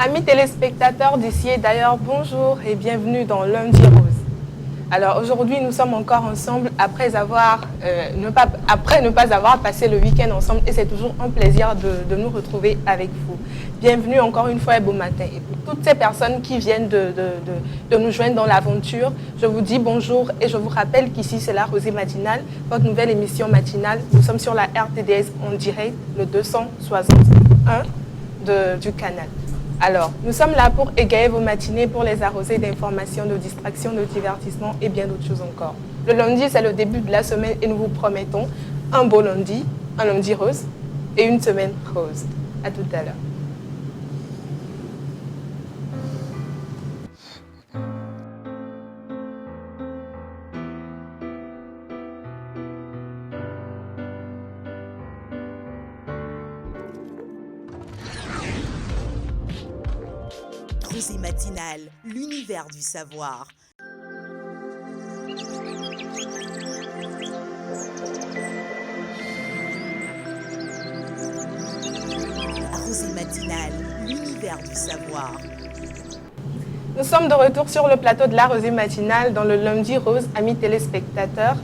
Amis téléspectateurs d'ici et d'ailleurs, bonjour et bienvenue dans Lundi Rose. Alors aujourd'hui, nous sommes encore ensemble après ne pas avoir passé le week-end ensemble et c'est toujours un plaisir de nous retrouver avec vous. Bienvenue encore une fois et bon matin. Et pour toutes ces personnes qui viennent de nous joindre dans l'aventure, je vous dis bonjour et je vous rappelle qu'ici c'est la Rosée matinale, votre nouvelle émission matinale. Nous sommes sur la RTDS en direct, le 261 du canal. Alors, nous sommes là pour égayer vos matinées, pour les arroser d'informations, de distractions, de divertissements et bien d'autres choses encore. Le lundi, c'est le début de la semaine et nous vous promettons un beau lundi, un lundi rose et une semaine rose. À tout à l'heure. Rosée matinale, l'univers du savoir. Rosée matinale, l'univers du savoir. Nous sommes de retour sur le plateau de la Rosée matinale dans le lundi rose, amis téléspectateurs.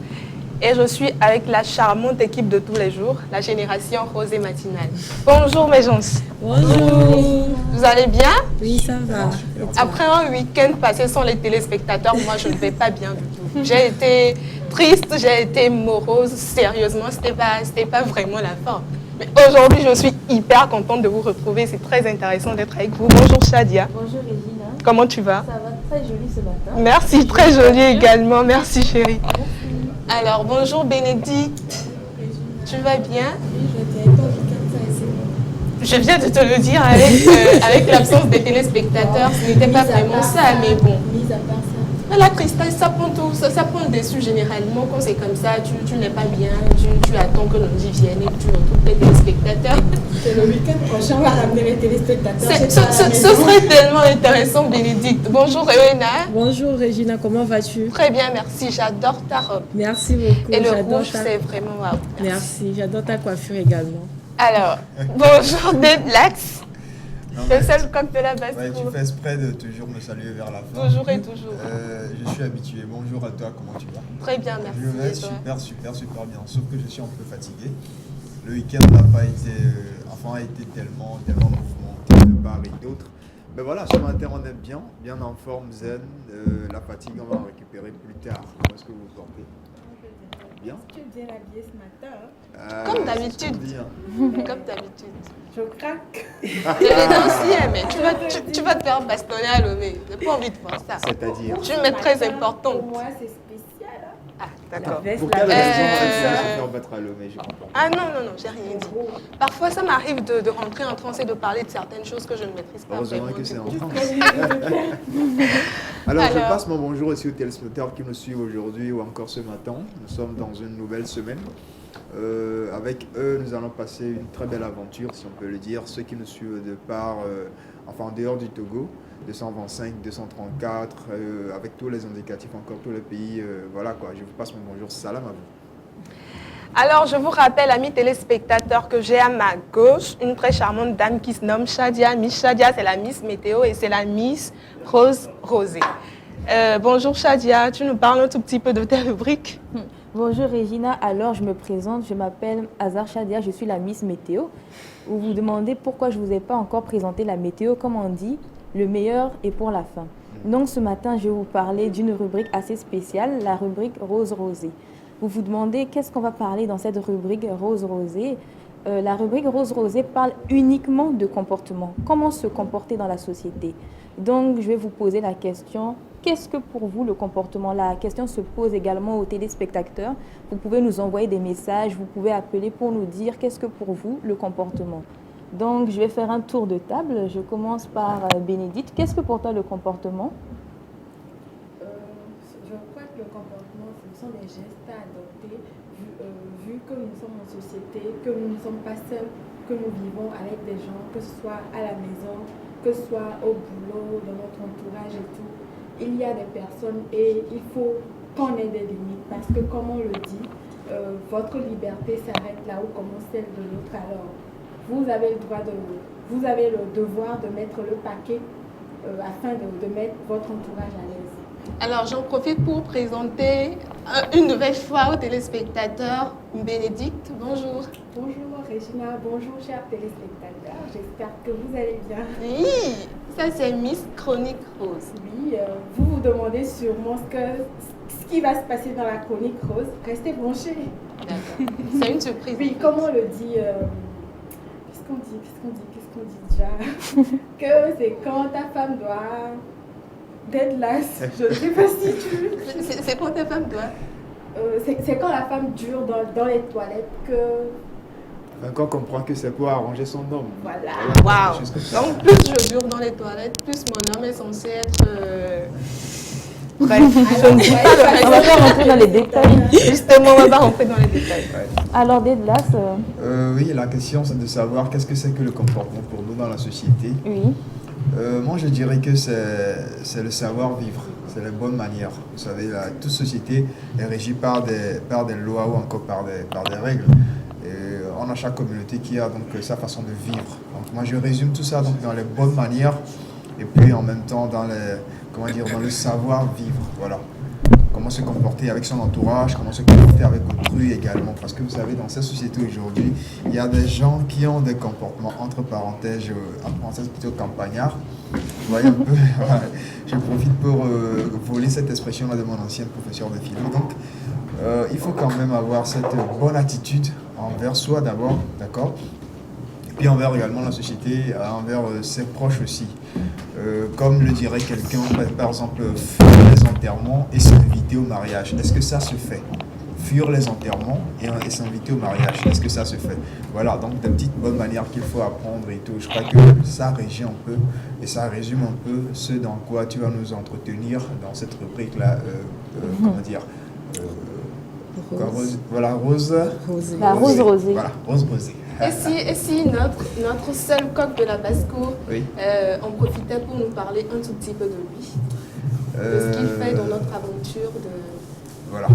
Et je suis avec la charmante équipe de tous les jours, la génération Rosée matinale. Bonjour mes gens. Bonjour. Vous allez bien? Oui, ça va. Après un week-end passé sans les téléspectateurs, moi je ne vais pas bien du tout. J'ai été triste, j'ai été morose, sérieusement, c'était pas vraiment la forme. Mais aujourd'hui, je suis hyper contente de vous retrouver, c'est très intéressant d'être avec vous. Bonjour Shadia. Bonjour Regina. Comment tu vas? Ça va très joli ce matin. Merci, très joli également. Merci chérie. Alors, bonjour Bénédicte. Tu vas bien? Oui, je vais bien. Ton week-end, ça a été bon. Je viens de te le dire avec l'absence des téléspectateurs, ce n'était pas vraiment ça, mais bon. Mis à part ça. Mais la tristesse, ça prend le dessus généralement. Quand c'est comme ça, tu n'es pas bien, tu attends que lundi vienne et tu retrouves les téléspectateurs. C'est le week-end prochain, on va ramener les téléspectateurs. Ce serait tellement intéressant, Bénédicte. Bonjour, Réona. Bonjour Regina, comment vas-tu? Très bien, merci. J'adore ta robe. Merci beaucoup. Et le rouge, c'est vraiment waouh. Merci, j'adore ta coiffure également. Alors, bonjour, Deblax. Le seul coq de la basse. Ouais, tu fais exprès de toujours me saluer vers la fin. Toujours et toujours. Je suis habitué. Bonjour à toi, comment tu vas? Très bien, merci. Je vais Et toi? super bien. Sauf que je suis un peu fatigué. Le week-end n'a pas été, a été tellement mouvementé de part et d'autre. Mais voilà, ce matin on est bien en forme, zen. La fatigue, on va en récupérer plus tard. Comment est-ce que vous vous portez? Bien? Tu es bien habillé ce matin. Comme d'habitude. Comme d'habitude. Je craque. L'élégance aussi, mais tu vas te faire bastonner à Lomé. J'ai pas envie de voir ça. C'est-à-dire? Tu me mets très importante. Pour moi, c'est spécial. Ah, d'accord. Pour quelle raison se faire battre à Lomé? Je comprends. Ah non, j'ai rien dit. Parfois, ça m'arrive de rentrer en transe et de parler de certaines choses que je ne maîtrise pas. Heureusement vraiment que c'est du en coup. France. Alors, je passe mon bonjour aussi aux téléspectateurs qui nous suivent aujourd'hui ou encore ce matin. Nous sommes dans une nouvelle semaine. Avec eux, nous allons passer une très belle aventure, si on peut le dire. Ceux qui nous suivent en dehors du Togo, 225, 234, avec tous les indicatifs, encore tous les pays. Voilà quoi, je vous passe mon bonjour. Salam à vous. Alors, je vous rappelle, amis téléspectateurs, que j'ai à ma gauche une très charmante dame qui se nomme Shadia. Miss Shadia, c'est la Miss Météo et c'est la Miss Rose Rosée. Bonjour Shadia, tu nous parles un tout petit peu de tes rubriques? Bonjour Regina, alors je me présente, je m'appelle Azar Shadia, je suis la Miss Météo. Vous vous demandez pourquoi je ne vous ai pas encore présenté la météo, comme on dit, le meilleur est pour la fin. Donc ce matin, je vais vous parler d'une rubrique assez spéciale, la rubrique Rose Rosée. Vous vous demandez qu'est-ce qu'on va parler dans cette rubrique Rose Rosée. La rubrique Rose Rosée parle uniquement de comportement, comment se comporter dans la société. Donc je vais vous poser la question, qu'est-ce que pour vous le comportement? La question se pose également aux téléspectateurs. Vous pouvez nous envoyer des messages, vous pouvez appeler pour nous dire qu'est-ce que pour vous le comportement. Donc je vais faire un tour de table. Je commence par Bénédicte. Qu'est-ce que pour toi le comportement? Je crois que le comportement, ce sont des gestes à adopter, vu que nous sommes en société, que nous ne sommes pas seuls, que nous vivons avec des gens, que ce soit à la maison, que ce soit au boulot, dans notre entourage et tout. Il y a des personnes et il faut qu'on ait des limites parce que, comme on le dit, votre liberté s'arrête là où commence celle de l'autre. Alors, vous avez le droit vous avez le devoir de mettre le paquet afin de mettre votre entourage à l'aise. Alors, j'en profite pour présenter une nouvelle fois aux téléspectateurs Bénédicte. Bonjour. Bonjour Regina, bonjour chers téléspectateurs, j'espère que vous allez bien. Oui, ça c'est Miss Chronique Rose. Oui, vous vous demandez sûrement ce qui va se passer dans la Chronique Rose. Restez branchés. D'accord. C'est une surprise. Oui, comme on le dit, qu'est-ce qu'on dit déjà que c'est quand ta femme doit deadlass. Je ne sais pas si tu... C'est quand ta femme doit... c'est quand la femme dure dans les toilettes que... Quand on comprend que c'est pour arranger son homme. Voilà. Waouh. Donc plus je dure dans les toilettes, plus mon homme est censé être... Bref, je ne dis pas le On va pas rentrer dans les détails. Justement, on va pas rentrer dans les détails. Alors, Deadlass, Oui, la question c'est de savoir qu'est-ce que c'est que le comportement pour nous dans la société. oui. Moi, je dirais que c'est le savoir-vivre, c'est les bonnes manières. Vous savez, toute société est régie par des lois ou encore par des règles. Et on a chaque communauté qui a donc sa façon de vivre. Donc, moi, je résume tout ça donc, dans les bonnes manières et puis en même temps dans le savoir-vivre. Voilà. Comment se comporter avec son entourage, comment se comporter avec autrui également. Parce que vous savez, dans cette société aujourd'hui, il y a des gens qui ont des comportements, entre parenthèses plutôt campagnards. Vous voyez un peu, voilà. Je profite pour voler cette expression-là de mon ancienne professeure de philo. Donc, il faut quand même avoir cette bonne attitude envers soi d'abord, d'accord ? Et puis envers également la société, envers ses proches aussi. Comme le dirait quelqu'un, par exemple, fuir les enterrements et s'inviter au mariage. Est-ce que ça se fait ? Fuir les enterrements et s'inviter au mariage. Est-ce que ça se fait ? Voilà, donc des petites bonnes manières qu'il faut apprendre et tout. Je crois que ça régit un peu et ça résume un peu ce dans quoi tu vas nous entretenir dans cette rubrique-là. Comment dire Rose. Voilà, Rose. Rosée. La rose rosée. Voilà, Rose rosée. Et si notre seul coq de la basse-cour, Oui. on profitait pour nous parler un tout petit peu de lui, de ce qu'il fait dans notre aventure, Voilà,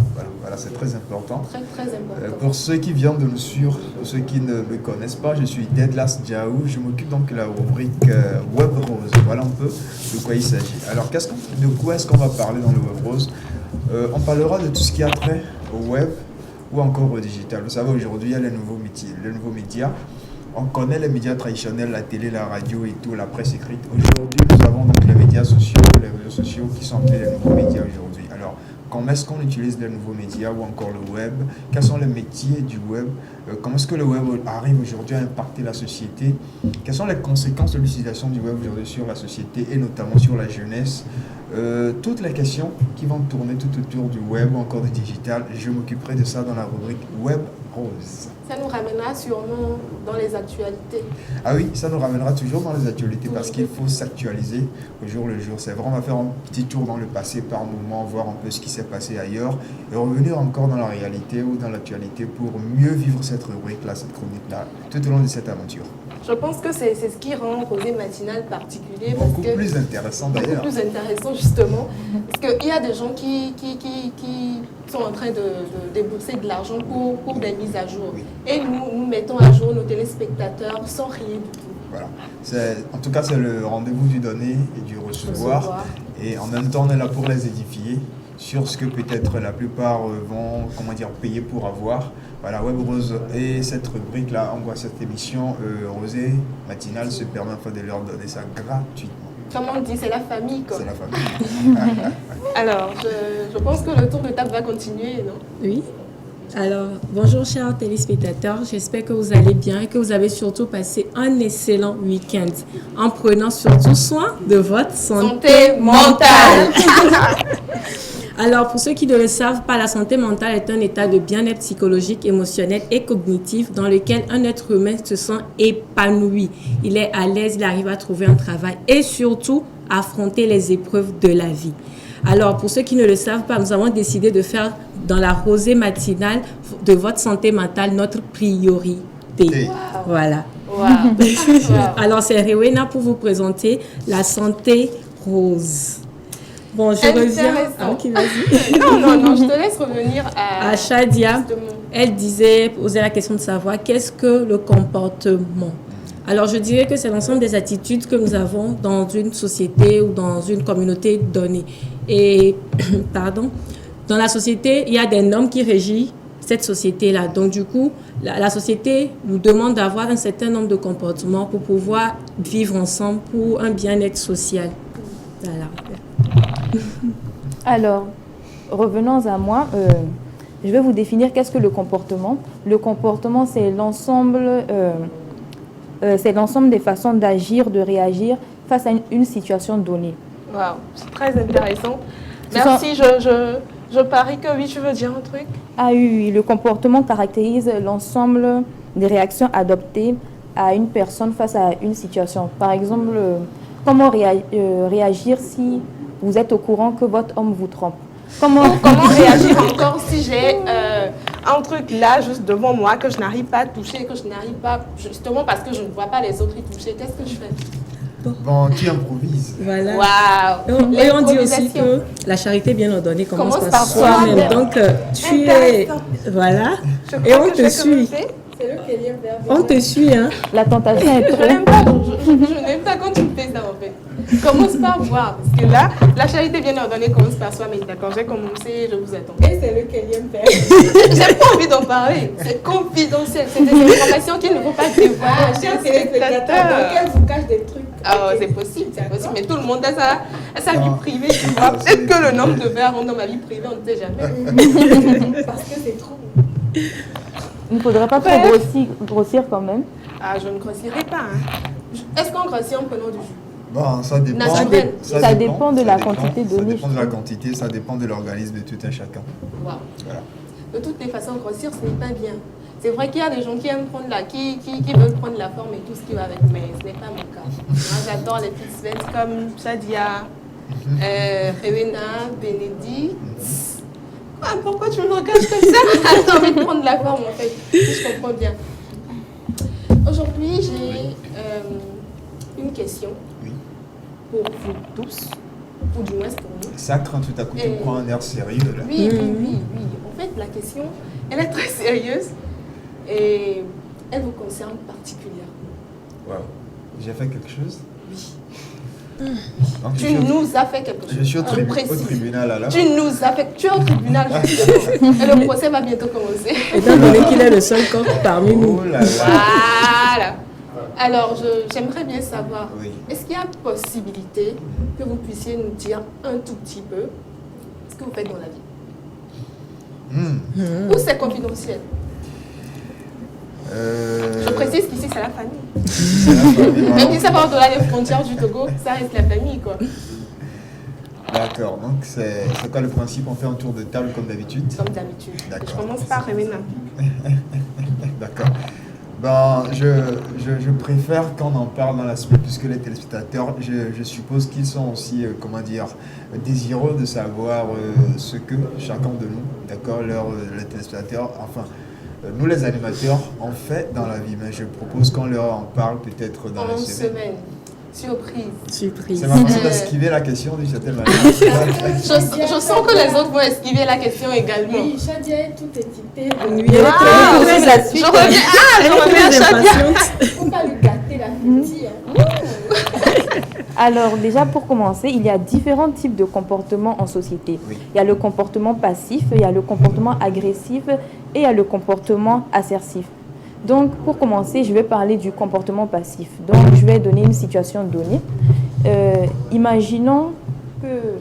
c'est très important. très très important. Pour ceux qui viennent de nous suivre, pour ceux qui ne me connaissent pas, je suis Deadlass Diaou. Je m'occupe donc de la rubrique Web Rose. Voilà un peu de quoi il s'agit. Alors, de quoi est-ce qu'on va parler dans le Web Rose ? On parlera de tout ce qui a trait au web ou encore au digital. Vous savez, aujourd'hui, il y a les nouveaux médias. On connaît les médias traditionnels, la télé, la radio et tout, la presse écrite. Aujourd'hui, nous avons donc les médias sociaux, les réseaux sociaux qui sont appelés les nouveaux médias aujourd'hui. Alors, comment est-ce qu'on utilise les nouveaux médias ou encore le web ? Quels sont les métiers du web ? Comment est-ce que le web arrive aujourd'hui à impacter la société ? Quelles sont les conséquences de l'utilisation du web aujourd'hui sur la société et notamment sur la jeunesse ? Toutes les questions qui vont tourner tout autour du web ou encore du digital, je m'occuperai de ça dans la rubrique Web Rose. Ça nous ramènera sûrement dans les actualités. Ah oui, ça nous ramènera toujours dans les actualités parce qu'il faut s'actualiser au jour le jour. C'est vrai, on va faire un petit tour dans le passé par moment, voir un peu ce qui s'est passé ailleurs et revenir encore dans la réalité ou dans l'actualité pour mieux vivre cette rubrique-là, cette chronique-là, tout au long de cette aventure. Je pense que c'est ce qui rend Rosée Matinale particulier. Beaucoup plus intéressant d'ailleurs. Beaucoup plus intéressant justement. Parce qu'il y a des gens qui sont en train de débourser de l'argent pour des mises à jour. Oui. Et nous mettons à jour nos téléspectateurs sans rien du tout. Voilà. En tout cas, c'est le rendez-vous du donner et du recevoir. Et en même temps, on est là pour les édifier sur ce que peut-être la plupart vont payer pour avoir. Voilà, Web Rose et cette rubrique-là, on voit cette émission Rosée Matinale se permet de leur donner ça gratuitement. Comme on dit, c'est la famille, quoi. C'est la famille. Alors, je pense que le tour de table va continuer, non ? Oui. Alors, bonjour chers téléspectateurs, j'espère que vous allez bien et que vous avez surtout passé un excellent week-end en prenant surtout soin de votre santé mentale. Alors, pour ceux qui ne le savent pas, la santé mentale est un état de bien-être psychologique, émotionnel et cognitif dans lequel un être humain se sent épanoui. Il est à l'aise, il arrive à trouver un travail et surtout affronter les épreuves de la vie. Alors, pour ceux qui ne le savent pas, nous avons décidé de faire dans la Rosée Matinale de votre santé mentale notre priorité. Wow. Voilà. Wow. Alors, c'est Rewena pour vous présenter la santé rose. Bon, je reviens. Ah, ok, vas-y. Non, je te laisse revenir à Shadia. Justement. Elle posait la question de savoir qu'est-ce que le comportement. Alors, je dirais que c'est l'ensemble des attitudes que nous avons dans une société ou dans une communauté donnée. Et, pardon, dans la société, il y a des normes qui régissent cette société-là. Donc, du coup, la société nous demande d'avoir un certain nombre de comportements pour pouvoir vivre ensemble pour un bien-être social. Voilà. Alors, revenons à moi. Je vais vous définir qu'est-ce que le comportement. Le comportement, c'est l'ensemble des façons d'agir, de réagir face à une situation donnée. Waouh, c'est très intéressant. Merci, je parie que oui, tu veux dire un truc? Ah oui, le comportement caractérise l'ensemble des réactions adoptées à une personne face à une situation. Par exemple, comment réagir si vous êtes au courant que votre homme vous trompe? Comment réagir encore si j'ai un truc là juste devant moi que je n'arrive pas à toucher, que je n'arrive pas, justement parce que je ne vois pas les autres y toucher, qu'est-ce que je fais? Bon, tu improvises. Voilà. Waouh. Et on dit aussi que la charité bien ordonnée commence par soi-même. soi-même. Donc, tu es... Voilà. Et on te suit. C'est le Kélium vers On te suit, hein. la tentation est Je trop... n'aime pas, je n'aime pas quand tu me fais ça en fait. Commence par voir, parce que là, la charité bien ordonnée commence par soi, mais d'accord, j'ai commencé, je vous attends. Et c'est le Kélium vers. J'ai pas envie d'en parler, c'est confidentiel, c'est des informations qu'il ne faut pas dévoiler, chers spectateurs. Donc elle vous cache des trucs. Ah, c'est possible, mais tout le monde a sa vie privée, tu vois. Peut-être que le nombre de verres rentre dans ma vie privée, on ne sait jamais. Parce que c'est trop. Il ne faudrait pas trop grossir quand même. Ah, je ne grossirai pas. Est-ce qu'on grossit en prenant du jus? Bon, ça dépend. Naturel. Ça dépend de la quantité donnée. Ça dépend de la quantité, ça dépend de l'organisme de tout un chacun. Wow. Voilà. De toutes les façons, grossir, ce n'est pas bien. C'est vrai qu'il y a des gens qui aiment prendre qui veulent prendre la forme et tout ce qui va avec, mais ce n'est pas mon cas. Moi, j'adore les petites semaines comme Shadia, Rewena, Bénédicte. Ah, pourquoi tu me regardes comme ça? J'ai envie de prendre la forme en fait, si je comprends bien. Aujourd'hui, j'ai une question pour vous tous, ou du moins pour nous. Ça craint tout à coup, tu prends un air sérieux là. Oui. En fait, la question, elle est très sérieuse et elle vous concerne particulièrement. Waouh. J'ai fait quelque chose? Oui. Donc, Tu nous as fait quelque chose. Je suis au précis. tribunal alors. Tu nous as fait. Tu es au tribunal justement. Et le procès va bientôt commencer. Étant donné qu'il est le seul corps parmi nous. Oh là là. Voilà. Alors, j'aimerais bien savoir, Oui. est-ce qu'il y a possibilité que vous puissiez nous dire un tout petit peu ce que vous faites dans la vie? Ou c'est confidentiel? Je précise qu'ici, c'est la famille. C'est la famille, Même si ça va au-delà des frontières du Togo, ça reste la famille, quoi. D'accord, donc c'est quoi le principe? On fait un tour de table comme d'habitude? Comme d'habitude. D'accord. Je commence par Rewena. D'accord. Ben, je préfère qu'on en parle dans la semaine, puisque les téléspectateurs, je suppose qu'ils sont aussi, désireux de savoir ce que chacun de nous, d'accord, les téléspectateurs, enfin, nous les animateurs, on fait dans la vie. Mais je propose qu'on leur en parle peut-être dans la semaine. Surprise. C'est ma façon d'esquiver la question d'une certaine manière. Je sens que les autres vont esquiver la question également. Oui, Shadia est toute équipée. Oui, elle est très la suite. Je reviens à Shadia. impatiente. Faut pas lui gâter la petite. Alors déjà pour commencer, il y a différents types de comportements en société. Oui. Il y a le comportement passif, il y a le comportement agressif et il y a le comportement assertif. Donc pour commencer, je vais parler du comportement passif. Donc je vais donner une situation donnée. Imaginons que,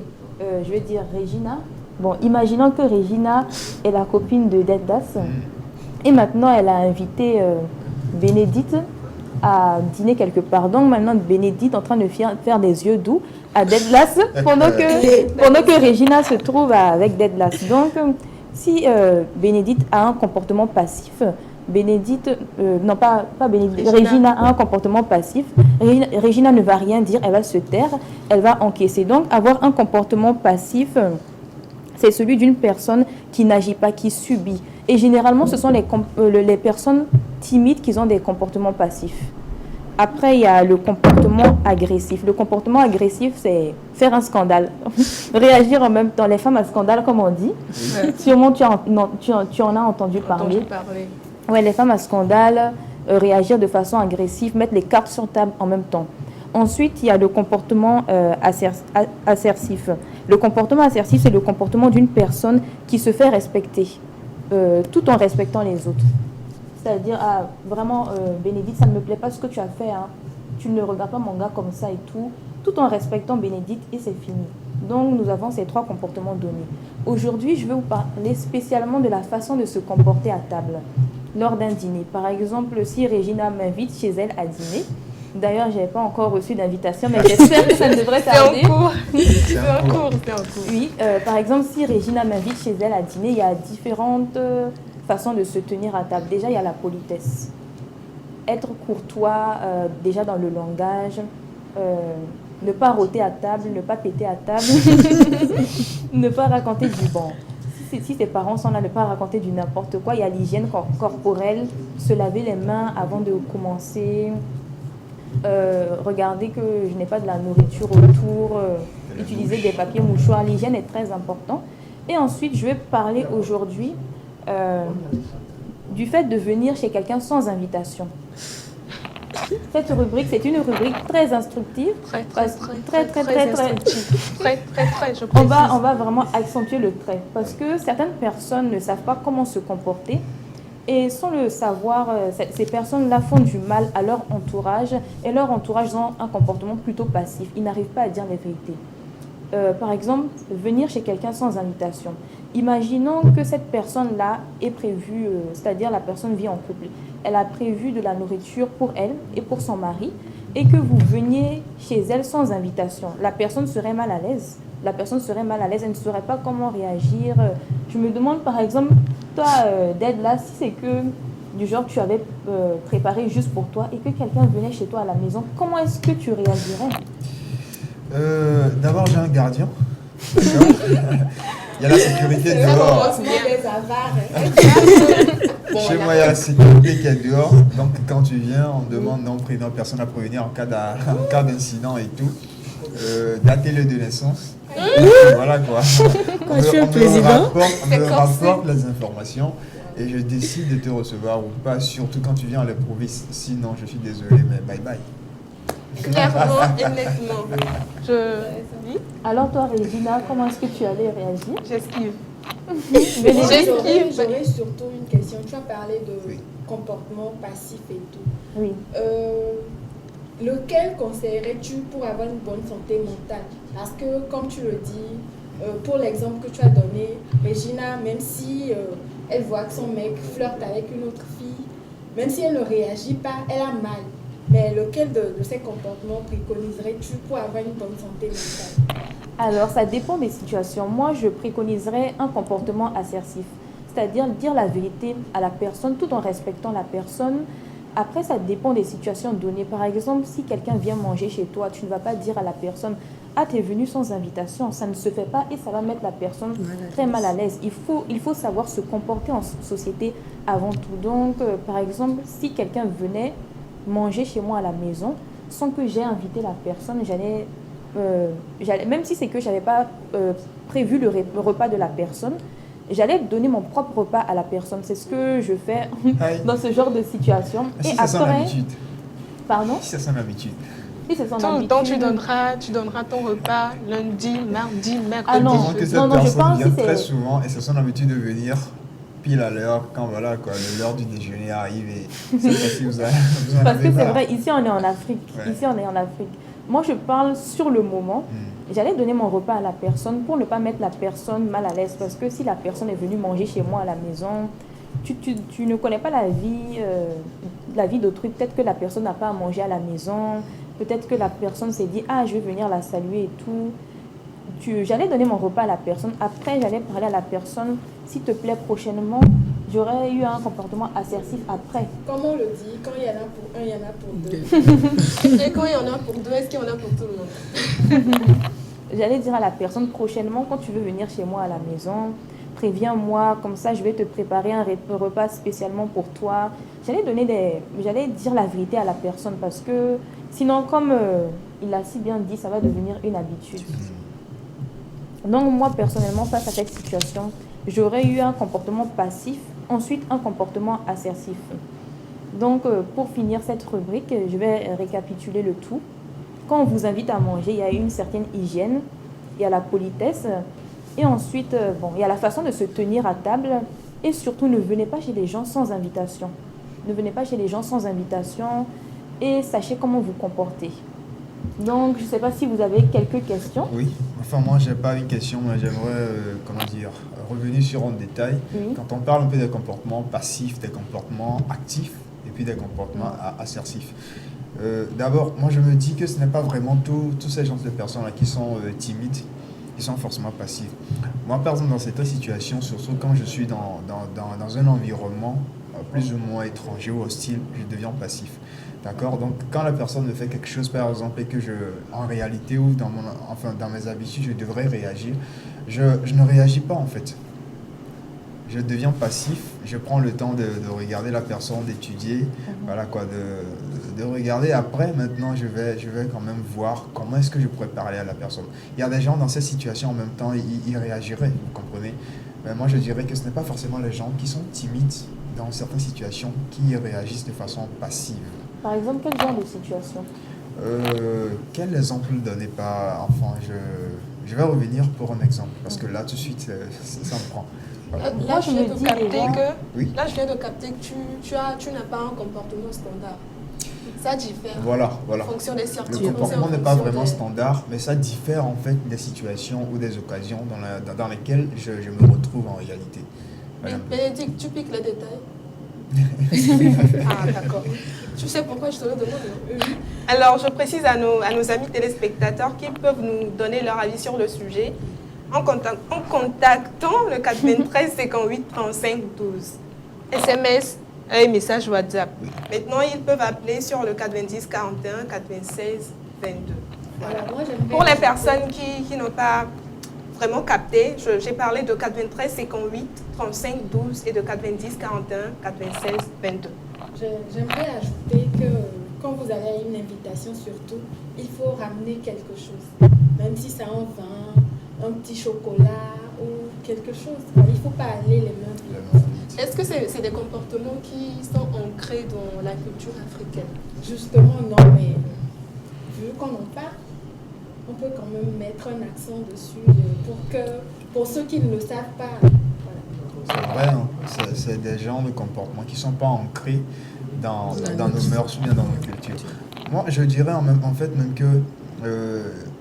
je vais dire Regina. Bon, imaginons que Regina est la copine de Dedas. Et maintenant elle a invité Bénédicte à dîner quelque part. Donc maintenant Bénédicte est en train de faire des yeux doux à Dedas pendant que Regina se trouve avec Dedas. Donc si Bénédicte a un comportement passif, Regina a un comportement passif, Regina ne va rien dire, elle va se taire, elle va encaisser. Donc avoir un comportement passif, c'est celui d'une personne qui n'agit pas, qui subit. Et généralement, ce sont les personnes timides qui ont des comportements passifs. Après, il y a le comportement agressif. Le comportement agressif, c'est faire un scandale. Réagir en même temps. Les femmes à scandale, comme on dit. Sûrement, tu en as entendu parler. Ouais, les femmes à scandale, réagir de façon agressive, mettre les cartes sur table en même temps. Ensuite, il y a le comportement assertif. Le comportement assertif, c'est le comportement d'une personne qui se fait respecter, tout en respectant les autres. C'est-à-dire, vraiment, Bénédicte, ça ne me plaît pas ce que tu as fait, hein. Tu ne regardes pas mon gars comme ça et tout en respectant Bénédicte, et c'est fini. Donc, nous avons ces 3 comportements donnés. Aujourd'hui, je vais vous parler spécialement de la façon de se comporter à table lors d'un dîner. Par exemple, si Regina m'invite chez elle à dîner, d'ailleurs, je n'avais pas encore reçu d'invitation, mais j'espère que ça ne devrait tarder. C'est en cours. Oui, par exemple, si Regina m'invite chez elle à dîner, il y a différentes façons de se tenir à table. Déjà, il y a la politesse. Être courtois, déjà dans le langage, ne pas rôter à table, ne pas péter à table, ne pas raconter du bon. Si tes parents sont là, ne pas raconter du n'importe quoi. Il y a l'hygiène corporelle, se laver les mains avant de commencer, regarder que je n'ai pas de la nourriture autour, utiliser des papiers mouchoirs. L'hygiène est très important. Et ensuite, je vais parler aujourd'hui du fait de venir chez quelqu'un sans invitation. Cette rubrique, c'est une rubrique très instructive. Très, je on va vraiment accentuer le trait. Parce que certaines personnes ne savent pas comment se comporter. Et sans le savoir, ces personnes-là font du mal à leur entourage. Et leur entourage ont un comportement plutôt passif. Ils n'arrivent pas à dire les vérités. Par exemple, venir chez quelqu'un sans invitation. Imaginons que cette personne-là est prévue, c'est-à-dire la personne vit en couple. Elle a prévu de la nourriture pour elle et pour son mari, et que vous veniez chez elle sans invitation. La personne serait mal à l'aise. Elle ne saurait pas comment réagir. Je me demande par exemple, toi, d'être là, si c'est que du genre tu avais préparé juste pour toi et que quelqu'un venait chez toi à la maison, comment est-ce que tu réagirais? D'abord, j'ai un gardien. Il y a la sécurité dehors. Chez moi, il y a la sécurité qui est dehors. Donc, quand tu viens, on demande nom, prénom, personne à prévenir en cas d'incident et tout. Date et lieu de naissance. Voilà quoi. Quand tu es président, on me rapporte les informations et je décide de te recevoir ou pas, surtout quand tu viens à l'improviste. Sinon, je suis désolé, mais bye bye. Clairement et nettement. Oui. Alors toi, Regina, comment est-ce que tu allais réagir? J'esquive. J'aurais surtout une question. Tu as parlé de comportement passif et tout. Oui. Lequel conseillerais-tu pour avoir une bonne santé mentale? Parce que, comme tu le dis, pour l'exemple que tu as donné, Regina, même si elle voit que son mec flirte avec une autre fille, même si elle ne réagit pas, elle a mal. Mais lequel de ces comportements préconiserais-tu pour avoir une bonne santé mentale? Alors, ça dépend des situations. Moi, je préconiserais un comportement assertif, c'est-à-dire dire la vérité à la personne tout en respectant la personne. Après, ça dépend des situations données. Par exemple, si quelqu'un vient manger chez toi, tu ne vas pas dire à la personne « Ah, tu es venu sans invitation ». Ça ne se fait pas et ça va mettre la personne très mal à l'aise. Il faut savoir se comporter en société avant tout. Donc, par exemple, si quelqu'un venait manger chez moi à la maison sans que j'ai invité la personne, même si c'est que je n'avais pas prévu le repas de la personne, j'allais donner mon propre repas à la personne. C'est ce que je fais dans ce genre de situation. Si et c'est son après, habitude. Pardon? Si c'est son habitude. Si c'est son habitude. Donc tu donneras ton repas lundi, mardi, mercredi. Ah non, Disons que cette je personne pense vient que très c'est... souvent et c'est son habitude de venir pile à l'heure quand voilà quoi, l'heure du déjeuner arrive et c'est si vous en Parce avez que c'est marre. vrai, ici on est en Afrique. Ouais. Ici on est en Afrique. Moi je parle sur le moment. J'allais donner mon repas à la personne pour ne pas mettre la personne mal à l'aise. Parce que si la personne est venue manger chez moi à la maison, tu ne connais pas la vie d'autrui. Peut-être que la personne n'a pas à manger à la maison. Peut-être que la personne s'est dit « Ah, je vais venir la saluer et tout ». J'allais donner mon repas à la personne. Après, j'allais parler à la personne. S'il te plaît, prochainement, j'aurais eu un comportement assertif après. Comme on le dit, quand il y en a pour un, il y en a pour deux. Et quand il y en a pour deux, est-ce qu'il y en a pour tout le monde? J'allais dire à la personne, prochainement, quand tu veux venir chez moi à la maison, préviens-moi, comme ça je vais te préparer un repas spécialement pour toi. J'allais dire la vérité à la personne parce que sinon, comme il l'a si bien dit, ça va devenir une habitude. Donc moi, personnellement, face à cette situation, j'aurais eu un comportement passif, ensuite un comportement assertif. Donc, pour finir cette rubrique, je vais récapituler le tout. Quand on vous invite à manger, il y a une certaine hygiène, il y a la politesse, et ensuite, il y a la façon de se tenir à table, et surtout, ne venez pas chez les gens sans invitation. Ne venez pas chez les gens sans invitation, et sachez comment vous comporter. Donc, je ne sais pas si vous avez quelques questions. Oui, enfin moi j'ai pas une question, mais j'aimerais, revenir sur un détail. Oui. Quand on parle un peu des comportements passifs, des comportements actifs et puis des comportements assertifs. D'abord, moi je me dis que ce n'est pas vraiment tous ces gens de personnes-là qui sont timides, qui sont forcément passifs. Moi par exemple dans cette situation, surtout quand je suis dans un environnement plus ou moins étranger ou hostile, je deviens passif. D'accord? Donc, quand la personne me fait quelque chose, par exemple, et que en réalité ou dans mes habitudes, je devrais réagir, je ne réagis pas en fait. Je deviens passif, je prends le temps de regarder la personne, d'étudier, voilà quoi, de regarder. Après, maintenant, je vais quand même voir comment est-ce que je pourrais parler à la personne. Il y a des gens dans cette situation en même temps, ils réagiraient, vous comprenez? Mais moi, je dirais que ce n'est pas forcément les gens qui sont timides dans certaines situations qui réagissent de façon passive. Par exemple, quel genre de situation? Quel exemple donner pas? Enfin, je vais revenir pour un exemple, parce que là, tout de suite, ça me prend. Voilà. Là, je viens de capter Oui. Là, je viens de capter que tu n'as pas un comportement standard. Ça diffère. Voilà. En fonction des Le circonstances. comportement n'est pas vraiment standard, mais ça diffère en fait des situations ou des occasions dans lesquelles je me retrouve en réalité. Voilà. Bénédicte, tu piques les détails. Ah, d'accord. Tu sais pourquoi je te le demande? Alors, je précise à nos amis téléspectateurs qu'ils peuvent nous donner leur avis sur le sujet en contactant le 423 58 35 12. SMS et message WhatsApp. Oui. Maintenant, ils peuvent appeler sur le 90 41 96 22. Voilà. Alors, moi, j'aimerais Pour les ajouter- personnes qui n'ont pas vraiment capté, j'ai parlé de 93 58 35 12 et de 90 41 96 22. J'aimerais ajouter que quand vous allez à une invitation surtout, il faut ramener quelque chose. Même si c'est un vin, un petit chocolat ou quelque chose. Il ne faut pas aller les mains vides. Est-ce que c'est des comportements qui sont ancrés dans la culture africaine? Justement, non, mais vu qu'on en parle, on peut quand même mettre un accent dessus pour ceux qui ne le savent pas. Voilà. C'est vrai, hein. C'est des genres de comportements qui ne sont pas ancrés dans nos mœurs ou bien dans nos cultures. Moi, je dirais en fait même que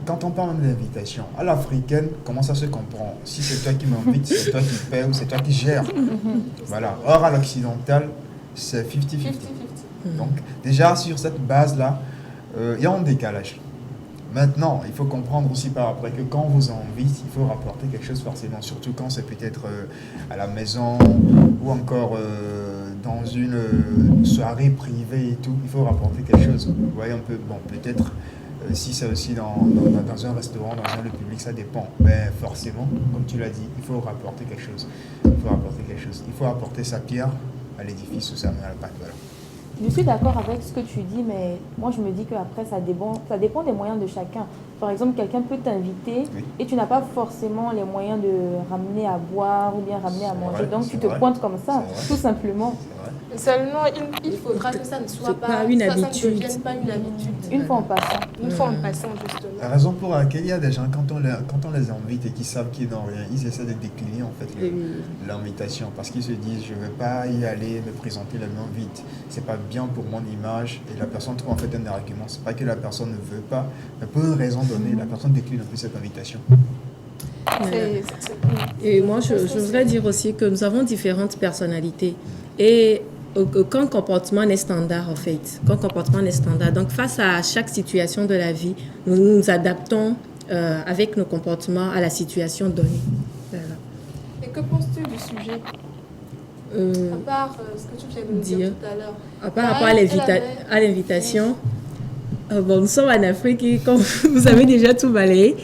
quand on parle d'invitation, à l'africaine, comment ça se comprend? Si c'est toi qui m'invites, c'est toi qui paie ou c'est toi qui gères. Voilà. Or, à l'occidental, c'est 50-50. 50-50. Donc, déjà, sur cette base-là, il y a un décalage. Maintenant, il faut comprendre aussi par après que quand on vous invite, il faut rapporter quelque chose forcément, surtout quand c'est peut-être à la maison ou encore dans une soirée privée et tout, il faut rapporter quelque chose. Vous voyez un peu, bon, peut-être si c'est aussi dans un restaurant, dans un lieu public, ça dépend. Mais forcément, comme tu l'as dit, il faut rapporter quelque chose. Il faut rapporter quelque chose. Il faut apporter sa pierre à l'édifice ou sa main à la pâte. Voilà. Je suis d'accord avec ce que tu dis, mais moi je me dis qu'après ça dépend des moyens de chacun. Par exemple, quelqu'un peut t'inviter Oui. et tu n'as pas forcément les moyens de ramener à boire ou bien ramener à C'est manger. vrai, Donc c'est tu te vrai. pointes comme ça, C'est vrai. tout simplement. C'est vrai. Seulement, il faudra que ça ne soit C'est pas une ça ne habitude. devienne pas une habitude. Une fois en passant. Une fois en passant, La justement. raison pour laquelle il y a des gens, quand on les invite et qu'ils savent qu'ils n'ont rien, ils essaient de décliner en fait l'invitation parce qu'ils se disent je ne vais pas y aller me présenter la main vide. C'est pas bien pour mon image et la personne trouve en fait un argument. C'est pas que la personne ne veut pas, mais pour une raison donnée, la personne décline un peu cette invitation. Et moi, je voudrais dire aussi que nous avons différentes personnalités. Et qu'un comportement est standard, en fait. Qu'un comportement est standard. Donc, face à chaque situation de la vie, nous nous adaptons avec nos comportements à la situation donnée. Voilà. Et que penses-tu du sujet? À part ce que tu viens de nous dire tout à l'heure. Par rapport à l'invitation, bon, nous sommes en Afrique et comme vous avez déjà tout balayé,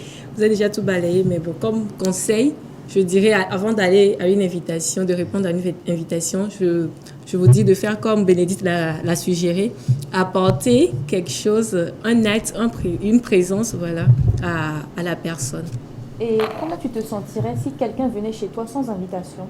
mais bon, comme conseil, je dirais avant d'aller à une invitation, de répondre à une invitation, je vous dis de faire comme Bénédicte l'a suggéré, apporter quelque chose, un acte, une présence, voilà, à la personne. Et comment tu te sentirais si quelqu'un venait chez toi sans invitation?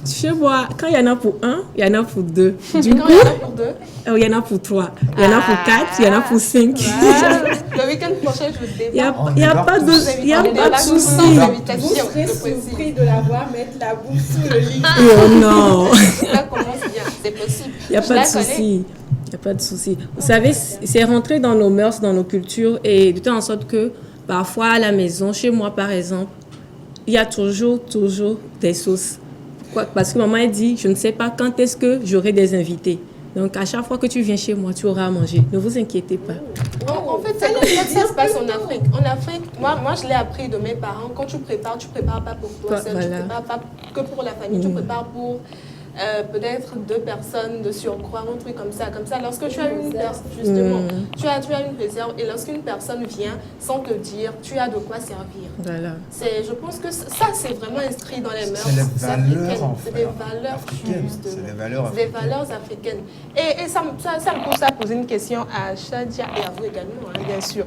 Chez moi, quand il y en a pour un, il y en a pour deux. Du Quand coup, il y en a pour deux, il y en a pour trois. Il y en a pour quatre, il y en a pour cinq. le week-end prochain, je Il n'y a, débarque. il y a pas de, il y a pas de souci. Vous serez surpris de la voir mettre la bouffe sous le lit. Oh non. Ça commence bien, c'est possible. Il n'y a Je pas la de connais. souci. Il n'y a pas de souci. Vous savez, c'est rentré dans nos mœurs, dans nos cultures, et de telle en sorte que parfois à la maison, chez moi par exemple, il y a toujours des sauces. Pourquoi? Parce que maman a dit, je ne sais pas quand est-ce que j'aurai des invités. Donc à chaque fois que tu viens chez moi, tu auras à manger. Ne vous inquiétez pas. En fait, c'est comme ça que ça se passe en Afrique. En Afrique, moi je l'ai appris de mes parents. Quand tu prépares pas pour toi seul. Voilà. Tu prépares pas que pour la famille. Tu prépares pour peut-être 2 personnes de surcroît, un truc comme ça. Lorsque tu as une personne, justement, tu as une réserve. Et lorsqu'une personne vient sans te dire, tu as de quoi servir. Voilà. Je pense que ça, c'est vraiment inscrit dans les mœurs C'est les valeurs, africaines. en C'est fait, des valeurs africaines. justement. C'est les valeurs C'est des africaines. valeurs africaines. Et ça me pousse à poser une question à Shadia et à vous également, hein, bien sûr.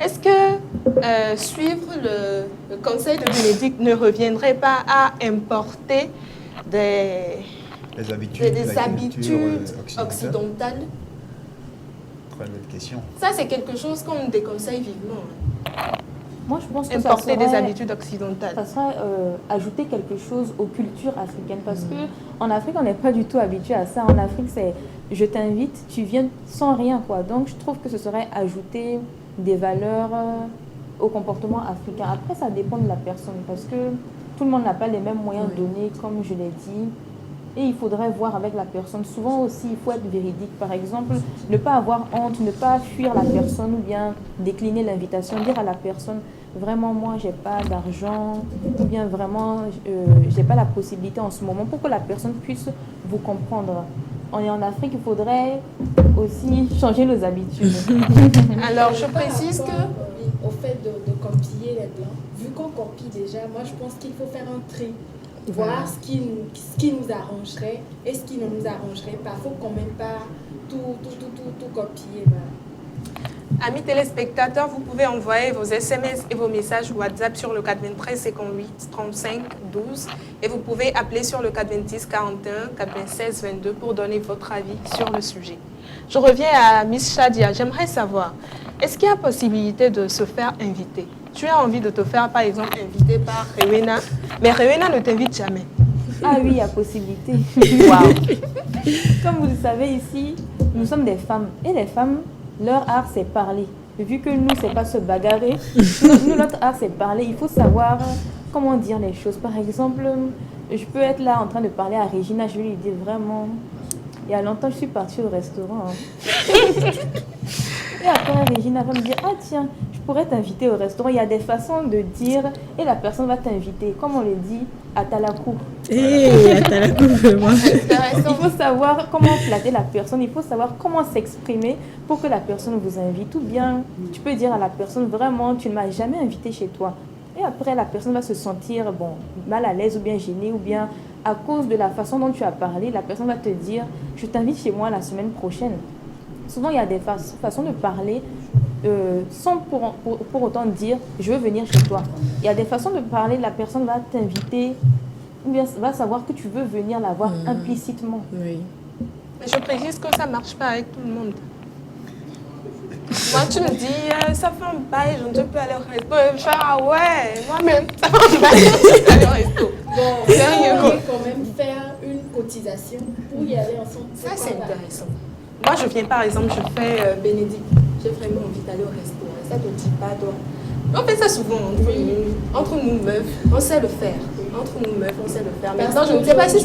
Est-ce que suivre le conseil de Bénédicte ne reviendrait pas à importer Les habitudes, des la culture, habitudes occidentales? Très belle question. Ça, c'est quelque chose qu'on déconseille vivement. Hein. Moi, je pense que Importer des serait- habitudes occidentales. ça serait ajouter quelque chose aux cultures africaines parce que en Afrique on n'est pas du tout habitué à ça. En Afrique c'est je t'invite, tu viens sans rien quoi. Donc je trouve que ce serait ajouter des valeurs au comportement africain. Après ça dépend de la personne parce que tout le monde n'a pas les mêmes moyens donnés comme je l'ai dit. Et il faudrait voir avec la personne. Souvent aussi, il faut être véridique. Par exemple, ne pas avoir honte, ne pas fuir la personne ou bien décliner l'invitation. Dire à la personne, vraiment, moi, j'ai pas d'argent ou bien vraiment, j'ai pas la possibilité en ce moment pour que la personne puisse vous comprendre. On est en Afrique, il faudrait aussi changer nos habitudes. Alors, je précise que... Au fait de copier les blancs, vu qu'on copie déjà, moi je pense qu'il faut faire un tri. Voir ce qui nous arrangerait et ce qui ne nous arrangerait pas. Il ne faut quand même pas tout copier. Voilà. Amis téléspectateurs, vous pouvez envoyer vos SMS et vos messages WhatsApp sur le 423 58 35 12 et vous pouvez appeler sur le 426 41 96 22 pour donner votre avis sur le sujet. Je reviens à Miss Shadia. J'aimerais savoir, est-ce qu'il y a possibilité de se faire inviter? Tu as envie de te faire, par exemple, inviter par Rewena, mais Rewena ne t'invite jamais. Ah oui, il y a possibilité. Waouh. Comme vous le savez ici, nous sommes des femmes. Et les femmes, leur art, c'est parler. Vu que nous, c'est pas se bagarrer, nous, notre art, c'est parler. Il faut savoir comment dire les choses. Par exemple, je peux être là en train de parler à Regina, je vais lui dire vraiment... Il y a longtemps, je suis partie au restaurant. Et après, Regina va me dire, ah tiens, je pourrais t'inviter au restaurant. Il y a des façons de dire et la personne va t'inviter. Comme on le dit, à Talakou. T'as la coupe, vraiment. Il faut savoir comment flatter la personne, il faut savoir comment s'exprimer pour que la personne vous invite. Ou bien, tu peux dire à la personne, vraiment, tu ne m'as jamais invité chez toi. Et après, la personne va se sentir mal à l'aise ou bien gênée ou bien à cause de la façon dont tu as parlé, la personne va te dire, je t'invite chez moi la semaine prochaine. Souvent, il y a des façons de parler sans pour autant dire, je veux venir chez toi. Il y a des façons de parler, la personne va t'inviter ou bien va savoir que tu veux venir la voir implicitement. Oui. Mais je précise que ça ne marche pas avec tout le monde. Moi, tu me dis, ça fait un bail, je ne peux plus aller au resto. Et je fais, ah ouais, moi-même, ça fait un bail, je ne peux plus aller au resto. Bon, Sérieux. on peut quand même faire une cotisation pour y aller ensemble. Ça, c'est intéressant. Moi, je viens, par exemple, je fais Bénédicte. J'ai vraiment envie d'aller au resto. Ça ne te dit pas, toi. On fait ça souvent entre nous meufs, on sait le faire. Entre nous meufs, on sait le faire. Maintenant, je ne sais pas si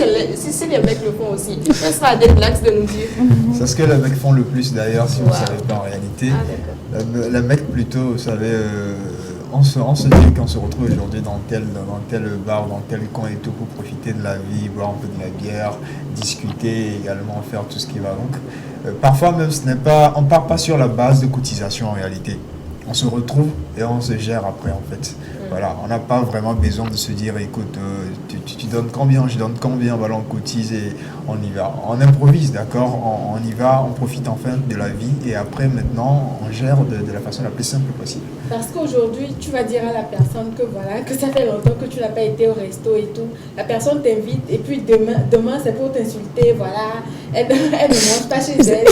les mecs le font aussi. Ce sera à des blagues de nous dire. C'est ce que les mecs font le plus d'ailleurs, si vous ne Wow. savez pas en réalité. Ah, d'accord. Les mecs plutôt, vous savez, on se dit qu'on se retrouve aujourd'hui dans tel bar, dans tel coin et tout pour profiter de la vie, boire un peu de la bière, discuter également, faire tout ce qui va. Donc, parfois même, on ne part pas sur la base de cotisation en réalité. On se retrouve et on se gère après en fait. Voilà, on n'a pas vraiment besoin de se dire écoute, tu donnes combien, je donne combien, voilà, on cotise et on y va. On improvise, d'accord, on y va, on profite enfin de la vie et après maintenant on gère de la façon la plus simple possible. Parce qu'aujourd'hui, tu vas dire à la personne que voilà, que ça fait longtemps que tu n'as pas été au resto et tout. La personne t'invite et puis demain c'est pour t'insulter, voilà. Elle ne mange pas chez elle.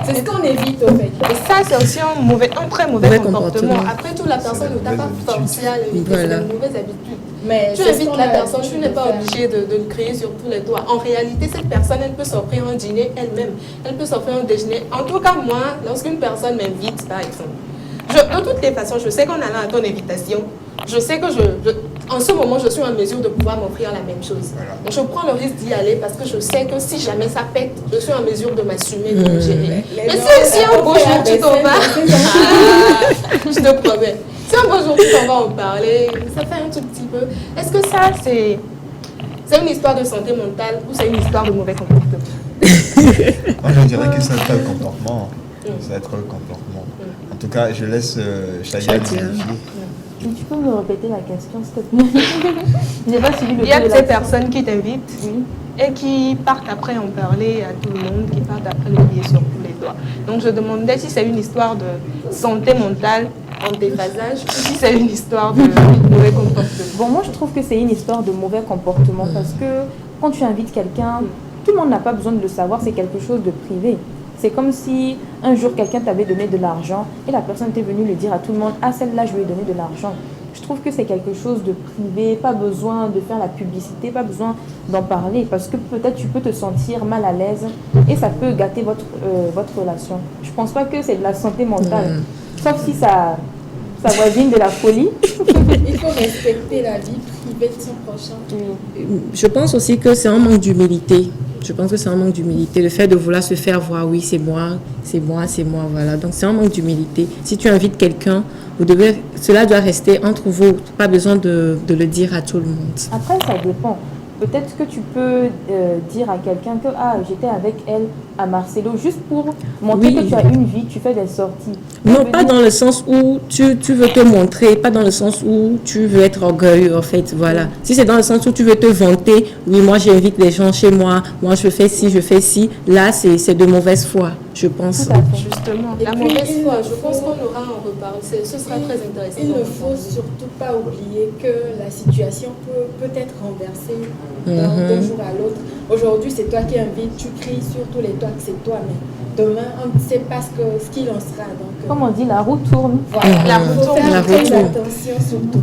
C'est ce qu'on évite au fait. Et ça, c'est aussi un très mauvais comportement. Après tout, la personne ne t'a pas forcé à l'inviter, c'est une mauvaise habitude. Mais tu invites la personne, tu n'es pas obligé de le crier sur tous les toits. En réalité, cette personne, elle peut s'offrir un dîner elle-même. Elle peut s'offrir un déjeuner. En tout cas, moi, lorsqu'une personne m'invite, par exemple, de toutes les façons, je sais qu'en allant à ton invitation, je sais que en ce moment, je suis en mesure de pouvoir m'offrir la même chose. Voilà. Donc, je prends le risque d'y aller parce que je sais que si jamais ça pète, je suis en mesure de m'assumer, de me gérer. Mais si un beau jour tu t'en vas, je te promets, si un beau jour tu t'en vas en parler, ça fait un tout petit peu. Est-ce que ça, c'est une histoire de santé mentale ou c'est une histoire de mauvais comportement? Moi, je dirais que ça va être le comportement. Ça va être le comportement. En tout cas, je laisse Shadia vérifier. Tu peux me répéter la question, s'il te plaît? Je n'ai pas suivi le Il y a ces personnes qui t'invitent et qui partent après en parler à tout le monde, qui partent après le crier sur tous les doigts. Donc je demandais si c'est une histoire de santé mentale en déphasage ou si c'est une histoire de mauvais comportement. Bon, moi je trouve que c'est une histoire de mauvais comportement parce que quand tu invites quelqu'un, tout le monde n'a pas besoin de le savoir, c'est quelque chose de privé. C'est comme si un jour quelqu'un t'avait donné de l'argent et la personne était venue le dire à tout le monde, ah celle-là je lui ai donné de l'argent. Je trouve que c'est quelque chose de privé, pas besoin de faire la publicité, pas besoin d'en parler parce que peut-être tu peux te sentir mal à l'aise et ça peut gâter votre relation. Je pense pas que c'est de la santé mentale, sauf si ça voisine de la folie. Il faut respecter la vie privée de son prochain. Je pense aussi que c'est un manque d'humilité. Je pense que c'est un manque d'humilité. Le fait de vouloir se faire voir, oui, c'est moi, voilà. Donc, c'est un manque d'humilité. Si tu invites quelqu'un, cela doit rester entre vous. Pas besoin de le dire à tout le monde. Après, ça dépend. Peut-être que tu peux dire à quelqu'un que j'étais avec elle à Marcelo, juste pour montrer que tu as une vie, tu fais des sorties. Non, pas dans le sens où tu veux te montrer, pas dans le sens où tu veux être orgueilleux, en fait, voilà. Si c'est dans le sens où tu veux te vanter, oui, moi j'invite les gens chez moi je fais ci, là c'est de mauvaise foi, je pense. Justement, la mauvaise foi, je pense qu'on aura en reparler, ce sera très intéressant. Il ne faut surtout pas oublier que la situation peut être renversée d'un jour à l'autre. Aujourd'hui, c'est toi qui invites, tu cries sur tous les toits que c'est toi, mais demain, on ne sait pas ce qu'il en sera. Donc, comme on dit, la roue tourne. Voilà, la roue tourne. Faire très attention surtout.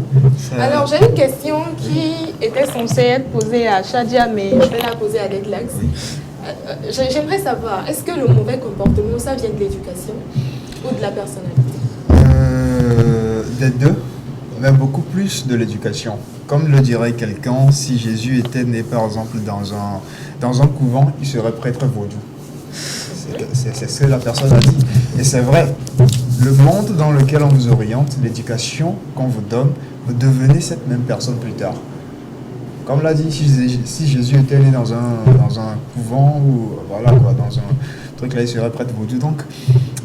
Alors, j'ai une question qui était censée être posée à Shadia, mais je vais la poser à Deadlax. J'aimerais savoir, est-ce que le mauvais comportement, ça vient de l'éducation ou de la personnalité? Des deux, mais beaucoup plus de l'éducation. Comme le dirait quelqu'un, si Jésus était né par exemple dans un couvent, il serait prêtre vaudou. C'est ce que la personne a dit. Et c'est vrai, le monde dans lequel on vous oriente, l'éducation qu'on vous donne, vous devenez cette même personne plus tard. Comme l'a dit, si Jésus était né dans un couvent ou voilà quoi, dans un truc là, il serait prêtre vaudou. Donc,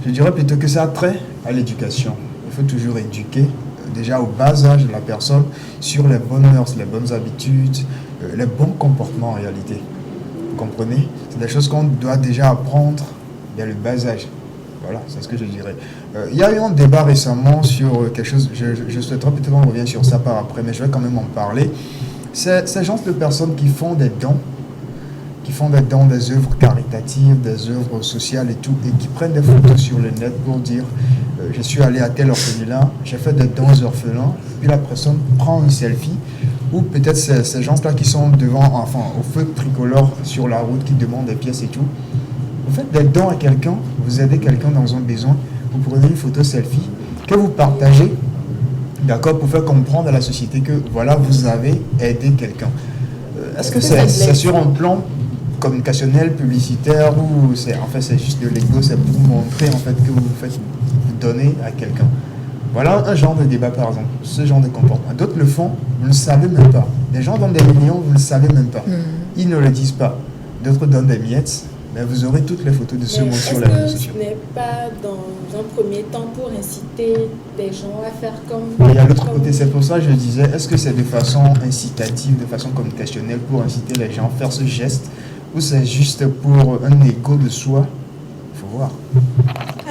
je dirais plutôt que ça a trait à l'éducation. Il faut toujours éduquer déjà au bas âge de la personne sur les bonnes mœurs, les bonnes habitudes, les bons comportements en réalité. Vous comprenez? C'est des choses qu'on doit déjà apprendre dès le bas âge. Voilà, c'est ce que je dirais. Il y a eu un débat récemment sur quelque chose, je souhaiterais peut-être qu'on revienne sur ça par après, mais je vais quand même en parler. C'est ces gens de personnes qui font des dons, des œuvres caritatives, des œuvres sociales et tout, et qui prennent des photos sur le net pour dire je suis allé à tel orphelinat, j'ai fait des dons aux orphelins, puis la personne prend une selfie, ou peut-être ces gens-là qui sont au feu tricolore sur la route, qui demandent des pièces et tout. Vous faites des dons à quelqu'un, vous aidez quelqu'un dans un besoin, vous prenez une photo selfie que vous partagez, d'accord, pour faire comprendre à la société que voilà, vous avez aidé quelqu'un. Est-ce que c'est sur un plan communicationnel, publicitaire, ou c'est juste de l'ego, c'est pour montrer en fait que vous donnez à quelqu'un? Voilà un genre de débat par exemple, ce genre de comportement. D'autres le font, vous ne le savez même pas. Des gens donnent des millions, vous ne le savez même pas. Ils ne le disent pas. D'autres donnent des miettes, Mais vous aurez toutes les photos de ce monde sur les Est-ce réseaux que sociaux. ce n'est pas dans un premier temps pour inciter des gens à faire comme... Il y a l'autre côté, c'est pour ça que je disais, est-ce que c'est de façon incitative, de façon communicationnelle pour inciter les gens à faire ce geste ou c'est juste pour un égo de soi? Il faut voir.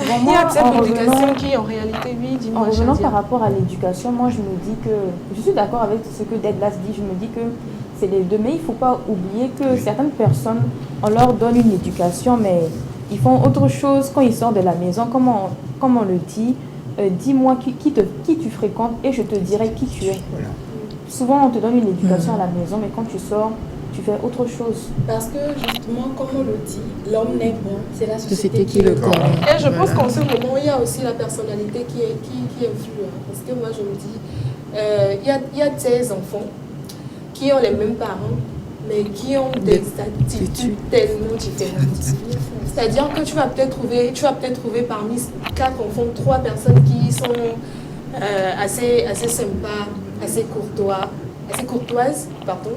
Il y a cette éducation qui, en réalité, oui, En dis-moi, revenant Shadia. par rapport à l'éducation, moi je me dis que, je suis d'accord avec ce que Deadlas dit, je me dis que c'est les deux, mais il ne faut pas oublier que certaines personnes, on leur donne une éducation, mais ils font autre chose quand ils sortent de la maison, comme on le dit, dis-moi qui tu fréquentes et je te dirai qui tu es. Voilà. Souvent on te donne une éducation à la maison, mais quand tu sors, tu fais autre chose. Parce que justement, comme on le dit, l'homme n'est bon, c'est la société Société qui le corrompt. Et je pense qu'en ce moment, il y a aussi la personnalité qui influe. Parce que moi, je me dis, il y a des enfants qui ont les mêmes parents, mais qui ont des attitudes tellement différentes. C'est-à-dire que tu vas peut-être trouver parmi 4 enfants 3 personnes qui sont assez sympas, assez courtoises, pardon.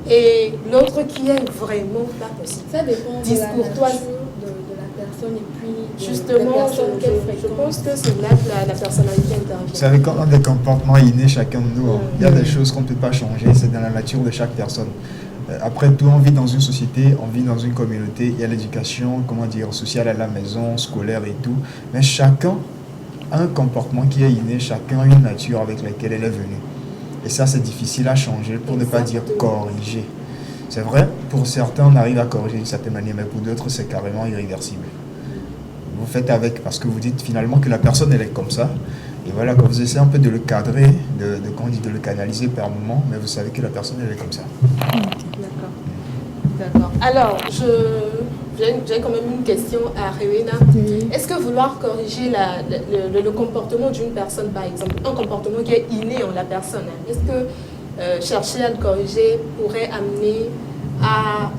Et l'autre qui est vraiment pas possible. Ça dépend de la nature de la personne et puis Justement, je pense que c'est là que la personnalité intervient. Vous savez, quand on a des comportements innés, chacun de nous, il y a des choses qu'on ne peut pas changer, c'est dans la nature de chaque personne. Après tout, on vit dans une société, on vit dans une communauté, il y a l'éducation, sociale à la maison, scolaire et tout, mais chacun a un comportement qui est inné, chacun a une nature avec laquelle elle est venue. Et ça, c'est difficile à changer, pour ne pas dire corriger. C'est vrai, pour certains, on arrive à corriger d'une certaine manière, mais pour d'autres, c'est carrément irréversible. Vous faites avec, parce que vous dites finalement que la personne, elle est comme ça. Et voilà, quand vous essayez un peu de le cadrer, de le canaliser par moment, mais vous savez que la personne, elle est comme ça. D'accord. Alors, j'ai quand même une question à Rewena. Oui. Est-ce que vouloir corriger le comportement d'une personne, par exemple, un comportement qui est inné en la personne, est-ce que chercher à le corriger pourrait amener à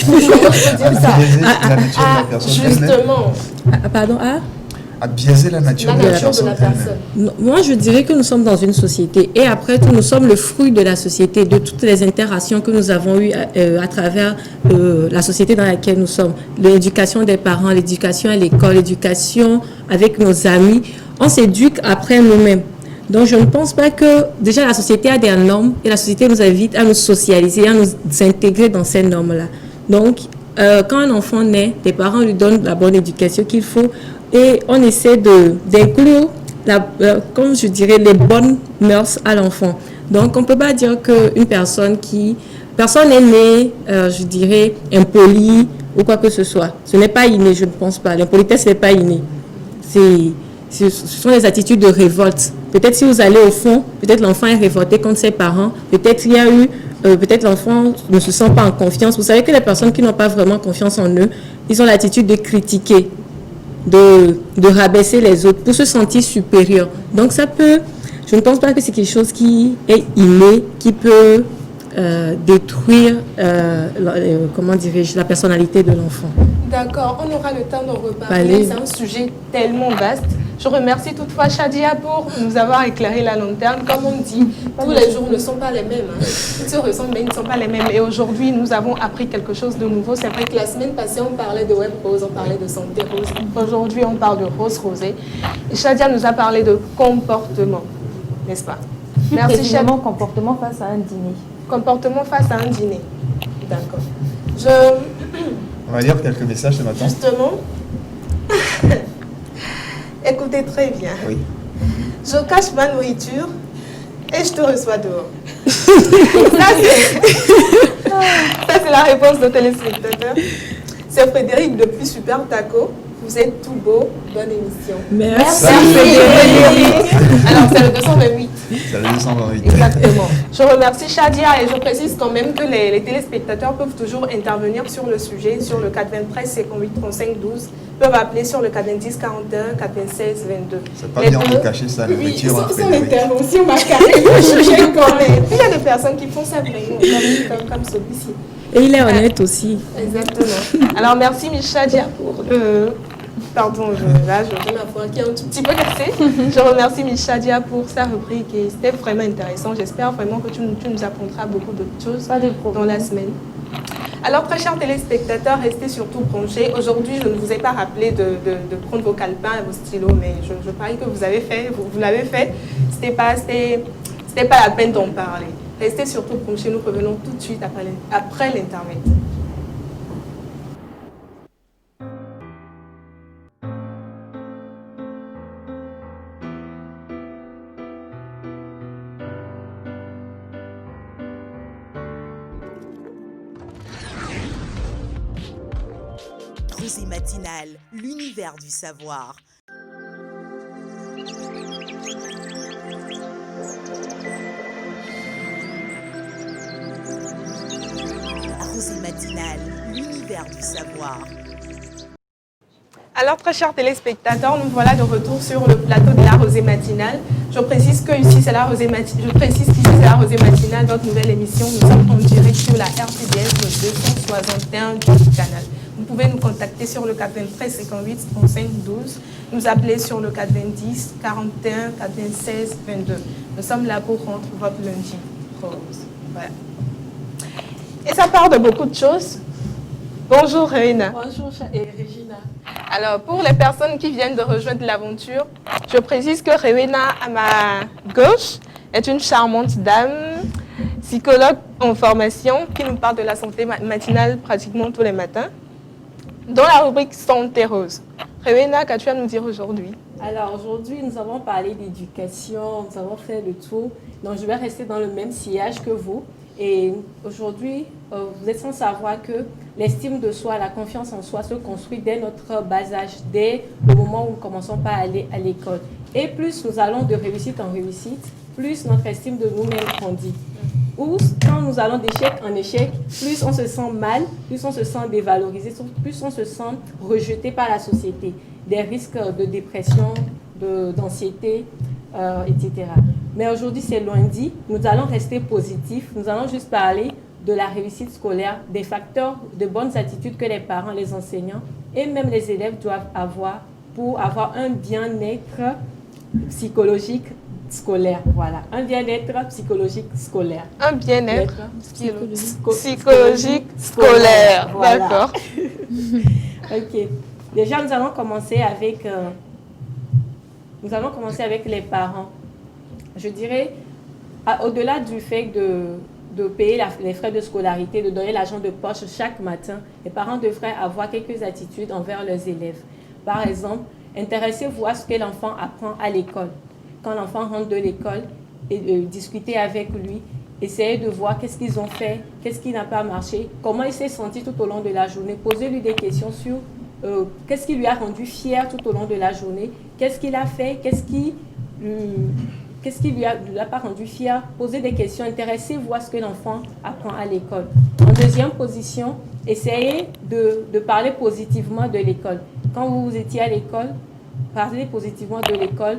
comment je peux dire ça? Biaiser la nature de la personne elle-même. Justement, Pardon, À biaiser la nature la de la nature de personne la elle-même. personne. Moi, je dirais que nous sommes dans une société et après tout, nous sommes le fruit de la société, de toutes les interactions que nous avons eues à travers la société dans laquelle nous sommes. L'éducation des parents, l'éducation à l'école, l'éducation avec nos amis. On s'éduque après nous-mêmes. Donc, je ne pense pas que déjà la société a des normes et la société nous invite à nous socialiser, à nous intégrer dans ces normes-là. Donc, quand un enfant naît, les parents lui donnent la bonne éducation qu'il faut et on essaie d'inclure, comme je dirais, les bonnes mœurs à l'enfant. Donc, on ne peut pas dire qu'une personne est née, je dirais, impolie ou quoi que ce soit. Ce n'est pas inné, je ne pense pas. L'impolitesse n'est pas innée. Ce sont des attitudes de révolte. Peut-être si vous allez au fond, peut-être l'enfant est révolté contre ses parents, peut-être il y a eu, peut-être l'enfant ne se sent pas en confiance. Vous savez que les personnes qui n'ont pas vraiment confiance en eux, ils ont l'attitude de critiquer, de rabaisser les autres pour se sentir supérieur. Donc je ne pense pas que c'est quelque chose qui est inné, qui peut détruire, comment dirais-je, la personnalité de l'enfant. D'accord, on aura le temps d'en reparler. C'est un sujet tellement vaste. Je remercie toutefois Shadia pour nous avoir éclairé la lanterne. Comme on dit, tous les jours ne sont pas les mêmes. Ils se ressemblent, mais ils ne sont pas les mêmes. Et aujourd'hui, nous avons appris quelque chose de nouveau. C'est vrai que la semaine passée, on parlait de Web Rose, on parlait de Santé Rose. Aujourd'hui, on parle de Rose Rosée. Et Shadia nous a parlé de comportement, n'est-ce pas? Merci Shadia. Comportement face à un dîner. Comportement face à un dîner. D'accord. On va lire quelques messages ce matin. Justement, écoutez très bien. Oui. Je cache ma nourriture et je te reçois dehors. Ça, c'est la réponse de téléspectateurs. C'est Frédéric depuis Super Taco. Vous êtes tout beau. Bonne émission. Merci. Frédéric. Alors, c'est le 228. C'est le 228. Exactement. Je remercie Shadia et je précise quand même que les téléspectateurs peuvent toujours intervenir sur le sujet, sur le 93 58 35 12. Peuvent appeler sur le 90 41 96 22. C'est pas bien de cacher ça, la nourriture. Son intervention m'a carrément jugé quand même. Il y a des personnes qui font ça vraiment, comme celui-ci. Et il est honnête aussi. Exactement. Alors, merci Shadia pour le... Pardon, j'ai ma voix qui est un tout petit peu cassée. Je remercie Shadia pour sa rubrique et c'était vraiment intéressant. J'espère vraiment que tu nous apprendras beaucoup d'autres choses dans la semaine. Alors, très chers téléspectateurs, restez surtout branchés. Aujourd'hui, je ne vous ai pas rappelé de prendre vos calepins et vos stylos, mais je parie que vous avez fait, vous l'avez fait. C'était pas la peine d'en parler. Restez surtout branchés. Nous revenons tout de suite après l'intermède. Rosée matinale, l'univers du savoir. Rosée matinale, l'univers du savoir. Alors, très chers téléspectateurs, nous voilà de retour sur le plateau de la Rosée matinale. Je précise qu'ici, c'est la Rosée matinale, votre nouvelle émission. Nous sommes en direct sur la RTBS, le 261 du canal. Vous pouvez nous contacter sur le 93 58 35 12, nous appeler sur le 90 41 96 22. Nous sommes là pour rendre votre lundi rose. Voilà. Et ça part de beaucoup de choses. Bonjour Réina. Bonjour Regina. Alors, pour les personnes qui viennent de rejoindre l'aventure, je précise que Réina, à ma gauche, est une charmante dame, psychologue en formation, qui nous parle de la santé matinale pratiquement tous les matins, dans la rubrique Santé Rose. Réina, qu'as-tu à nous dire aujourd'hui? Alors aujourd'hui, nous avons parlé d'éducation, nous avons fait le tour. Donc je vais rester dans le même sillage que vous. Et aujourd'hui, vous êtes sans savoir que l'estime de soi, la confiance en soi se construit dès notre bas âge, dès le moment où nous commençons pas à aller à l'école. Et plus nous allons de réussite en réussite, plus notre estime de nous-mêmes grandit. Ou quand nous allons d'échec en échec, plus on se sent mal, plus on se sent dévalorisé, plus on se sent rejeté par la société. Des risques de dépression, d'anxiété, etc. Mais aujourd'hui, c'est lundi, nous allons rester positifs, nous allons juste parler de la réussite scolaire, des facteurs de bonnes attitudes que les parents, les enseignants et même les élèves doivent avoir pour avoir un bien-être psychologique scolaire. Voilà, un bien-être psychologique scolaire. Un bien-être psychologique scolaire. Voilà. D'accord. Ok. Déjà, nous allons commencer avec les parents. Je dirais, au-delà du fait de payer les frais de scolarité, de donner l'argent de poche chaque matin, les parents devraient avoir quelques attitudes envers leurs élèves. Par exemple, intéressez-vous à ce que l'enfant apprend à l'école. Quand l'enfant rentre de l'école, discutez avec lui, essayez de voir qu'est-ce qu'ils ont fait, qu'est-ce qui n'a pas marché, comment il s'est senti tout au long de la journée. Posez-lui des questions sur qu'est-ce qui lui a rendu fier tout au long de la journée, qu'est-ce qu'il a fait, qu'est-ce qui lui a pas rendu fier. Posez des questions, intéressez-vous à ce que l'enfant apprend à l'école. En deuxième position, essayez de parler positivement de l'école. Quand vous étiez à l'école, parlez positivement de l'école,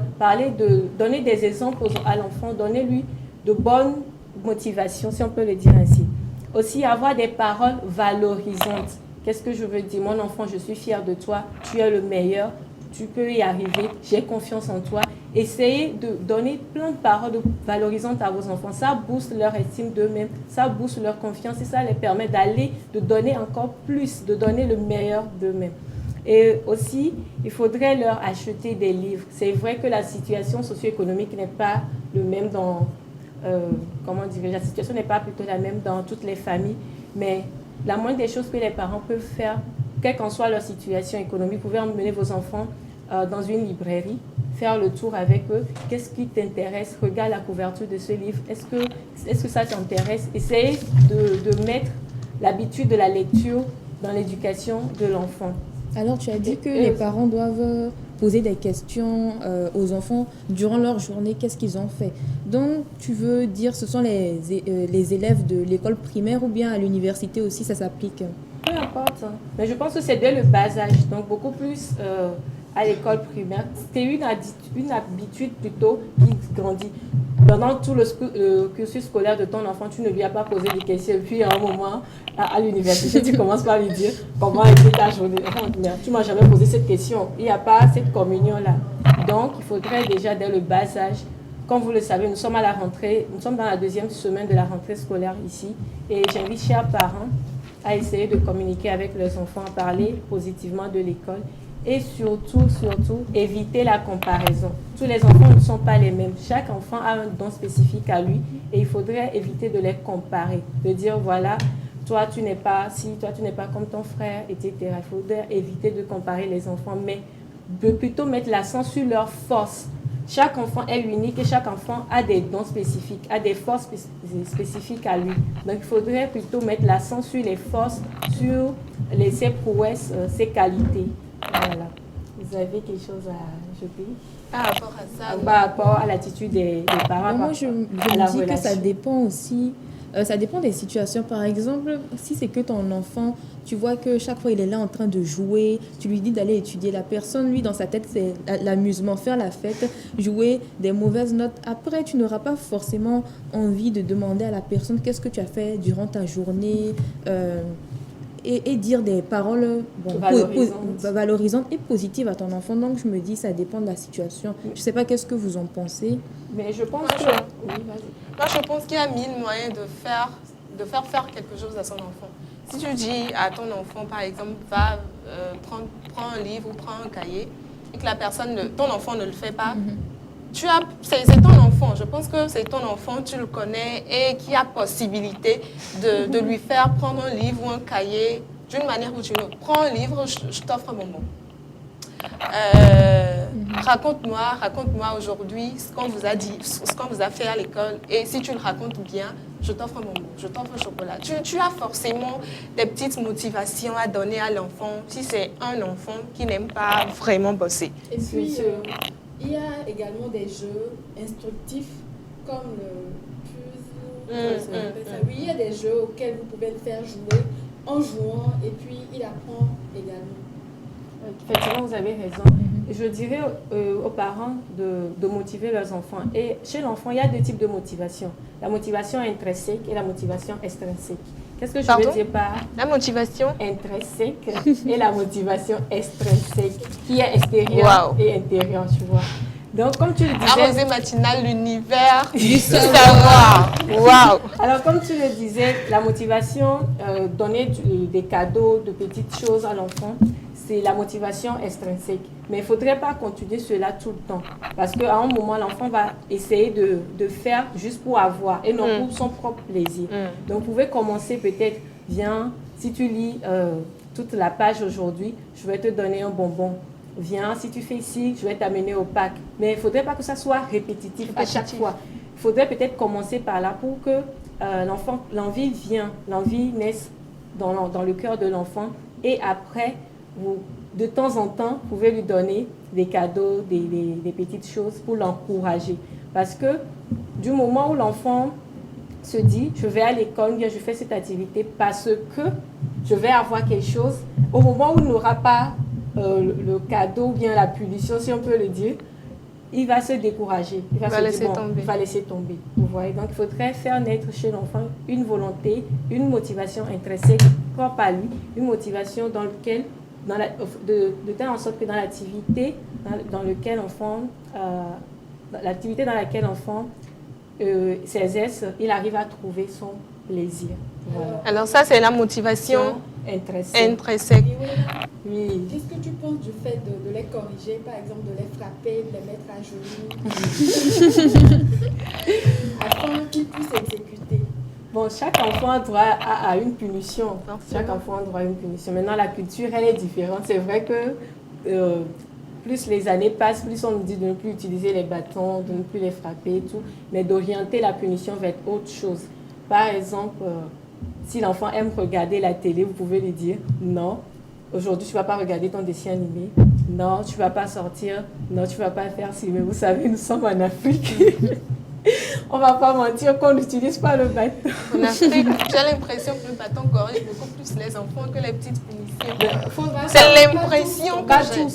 donnez des exemples à l'enfant, donnez-lui de bonnes motivations, si on peut le dire ainsi. Aussi, avoir des paroles valorisantes. Qu'est-ce que je veux dire? Mon enfant, je suis fière de toi, tu es le meilleur, tu peux y arriver, j'ai confiance en toi. Essayez de donner plein de paroles valorisantes à vos enfants. Ça booste leur estime d'eux-mêmes, ça booste leur confiance et ça les permet de donner encore plus, de donner le meilleur d'eux-mêmes. Et aussi, il faudrait leur acheter des livres. C'est vrai que la situation socio-économique n'est pas le même la situation n'est pas plutôt la même dans toutes les familles, mais la moindre des choses que les parents peuvent faire, quelle qu'en soit leur situation économique, vous pouvez emmener vos enfants dans une librairie, faire le tour avec eux. Qu'est-ce qui t'intéresse? Regarde la couverture de ce livre. Est-ce que ça t'intéresse? Essayez de mettre l'habitude de la lecture dans l'éducation de l'enfant. Alors, tu as dit que les parents doivent poser des questions aux enfants durant leur journée, qu'est-ce qu'ils ont fait. Donc, tu veux dire ce sont les élèves de l'école primaire ou bien à l'université aussi, ça s'applique? Peu importe, hein. Mais je pense que c'est dès le bas âge, donc beaucoup plus à l'école primaire. C'est une habitude plutôt qui grandit. Pendant tout le cursus scolaire de ton enfant, tu ne lui as pas posé des questions. Et puis, à un moment, à l'université, tu commences par lui dire comment était ta journée. Tu ne m'as jamais posé cette question. Il n'y a pas cette communion-là. Donc, il faudrait déjà, dès le bas âge, comme vous le savez, nous sommes à la rentrée, nous sommes dans la deuxième semaine de la rentrée scolaire ici. Et j'invite chers parents à essayer de communiquer avec leurs enfants, à parler positivement de l'école. Et surtout, éviter la comparaison. Tous les enfants ne sont pas les mêmes. Chaque enfant a un don spécifique à lui et il faudrait éviter de les comparer. De dire, voilà, toi tu n'es pas comme ton frère, etc. Il faudrait éviter de comparer les enfants, mais de plutôt mettre l'accent sur leurs forces. Chaque enfant est unique et chaque enfant a des dons spécifiques, a des forces spécifiques à lui. Donc il faudrait plutôt mettre l'accent sur les forces, sur ses prouesses, ses qualités. Voilà. Vous avez quelque chose à ajouter Par rapport à ça, par rapport à l'attitude des parents? Moi, je me dis que ça dépend aussi. Ça dépend des situations. Par exemple, si c'est que ton enfant, tu vois que chaque fois il est là en train de jouer, tu lui dis d'aller étudier. La personne, lui, dans sa tête, c'est l'amusement, faire la fête, jouer des mauvaises notes. Après, tu n'auras pas forcément envie de demander à la personne qu'est-ce que tu as fait durant ta journée. Et dire des paroles valorisantes et positives à ton enfant. Donc, je me dis, ça dépend de la situation. Je ne sais pas qu'est-ce que vous en pensez. Mais je pense que... Oui, vas-y. Moi, je pense qu'il y a mille moyens de faire quelque chose à son enfant. Si tu dis à ton enfant, par exemple, va prends un livre ou prends un cahier, et que ton enfant ne le fait pas, c'est ton enfant. Je pense que c'est ton enfant, tu le connais et qu'il y a possibilité de lui faire prendre un livre ou un cahier d'une manière ou d'une autre. Prends un livre, je t'offre un bonbon. Raconte-moi aujourd'hui ce qu'on vous a dit, ce qu'on vous a fait à l'école. Et si tu le racontes bien, je t'offre un bonbon, je t'offre un chocolat. Tu as forcément des petites motivations à donner à l'enfant si c'est un enfant qui n'aime pas vraiment bosser. Et puis, il y a également des jeux instructifs comme le puzzle. Oui, il y a des jeux auxquels vous pouvez le faire jouer en jouant et puis il apprend également. Effectivement, vous avez raison. Je dirais aux parents de motiver leurs enfants. Et chez l'enfant, il y a deux types de motivation. La motivation intrinsèque et la motivation extrinsèque. Qu'est-ce que je veux dire par la motivation intrinsèque et la motivation extrinsèque, qui est extérieure et intérieure, tu vois. Donc, comme tu le disais... Arrosée matinale, l'univers du savoir. Waouh. Alors, comme tu le disais, la motivation, donner des cadeaux, de petites choses à l'enfant, c'est la motivation extrinsèque. Mais il ne faudrait pas continuer cela tout le temps. Parce qu'à un moment, l'enfant va essayer de faire juste pour avoir et non pour son propre plaisir. Donc, vous pouvez commencer peut-être, viens, si tu lis toute la page aujourd'hui, je vais te donner un bonbon. Viens, si tu fais ici, je vais t'amener au parc. Mais il ne faudrait pas que ça soit répétitif à chaque fois. Il faudrait peut-être commencer par là pour que l'envie naisse dans le cœur de l'enfant. Et après, de temps en temps, vous pouvez lui donner des cadeaux, des petites choses pour l'encourager. Parce que du moment où l'enfant se dit, je vais à l'école, bien je fais cette activité parce que je vais avoir quelque chose, au moment où il n'aura pas le cadeau ou bien la punition, si on peut le dire, il va se décourager. Il va laisser tomber. Vous voyez? Donc, il faudrait faire naître chez l'enfant une volonté, une motivation intrinsèque propre à lui, une motivation dans laquelle de telle en sorte que dans l'activité dans laquelle l'enfant s'exerce, il arrive à trouver son plaisir. Voilà. Alors ça, c'est la motivation intrinsèque. Oui. Qu'est-ce que tu penses du fait de les corriger, par exemple de les frapper, de les mettre à genoux afin qu'ils puissent exécuter? Bon, chaque enfant a droit à une punition. Chaque enfant a droit à une punition. Maintenant, la culture, elle est différente. C'est vrai que plus les années passent, plus on nous dit de ne plus utiliser les bâtons, de ne plus les frapper et tout, mais d'orienter la punition vers autre chose. Par exemple, si l'enfant aime regarder la télé, vous pouvez lui dire non, aujourd'hui tu ne vas pas regarder ton dessin animé, non, tu ne vas pas sortir, non, tu ne vas pas faire ci. Mais vous savez, nous sommes en Afrique. On ne va pas mentir qu'on n'utilise pas le bâton. En Afrique, j'ai l'impression que le bâton corrige beaucoup plus les enfants que les petites punitions. C'est l'impression que j'ai.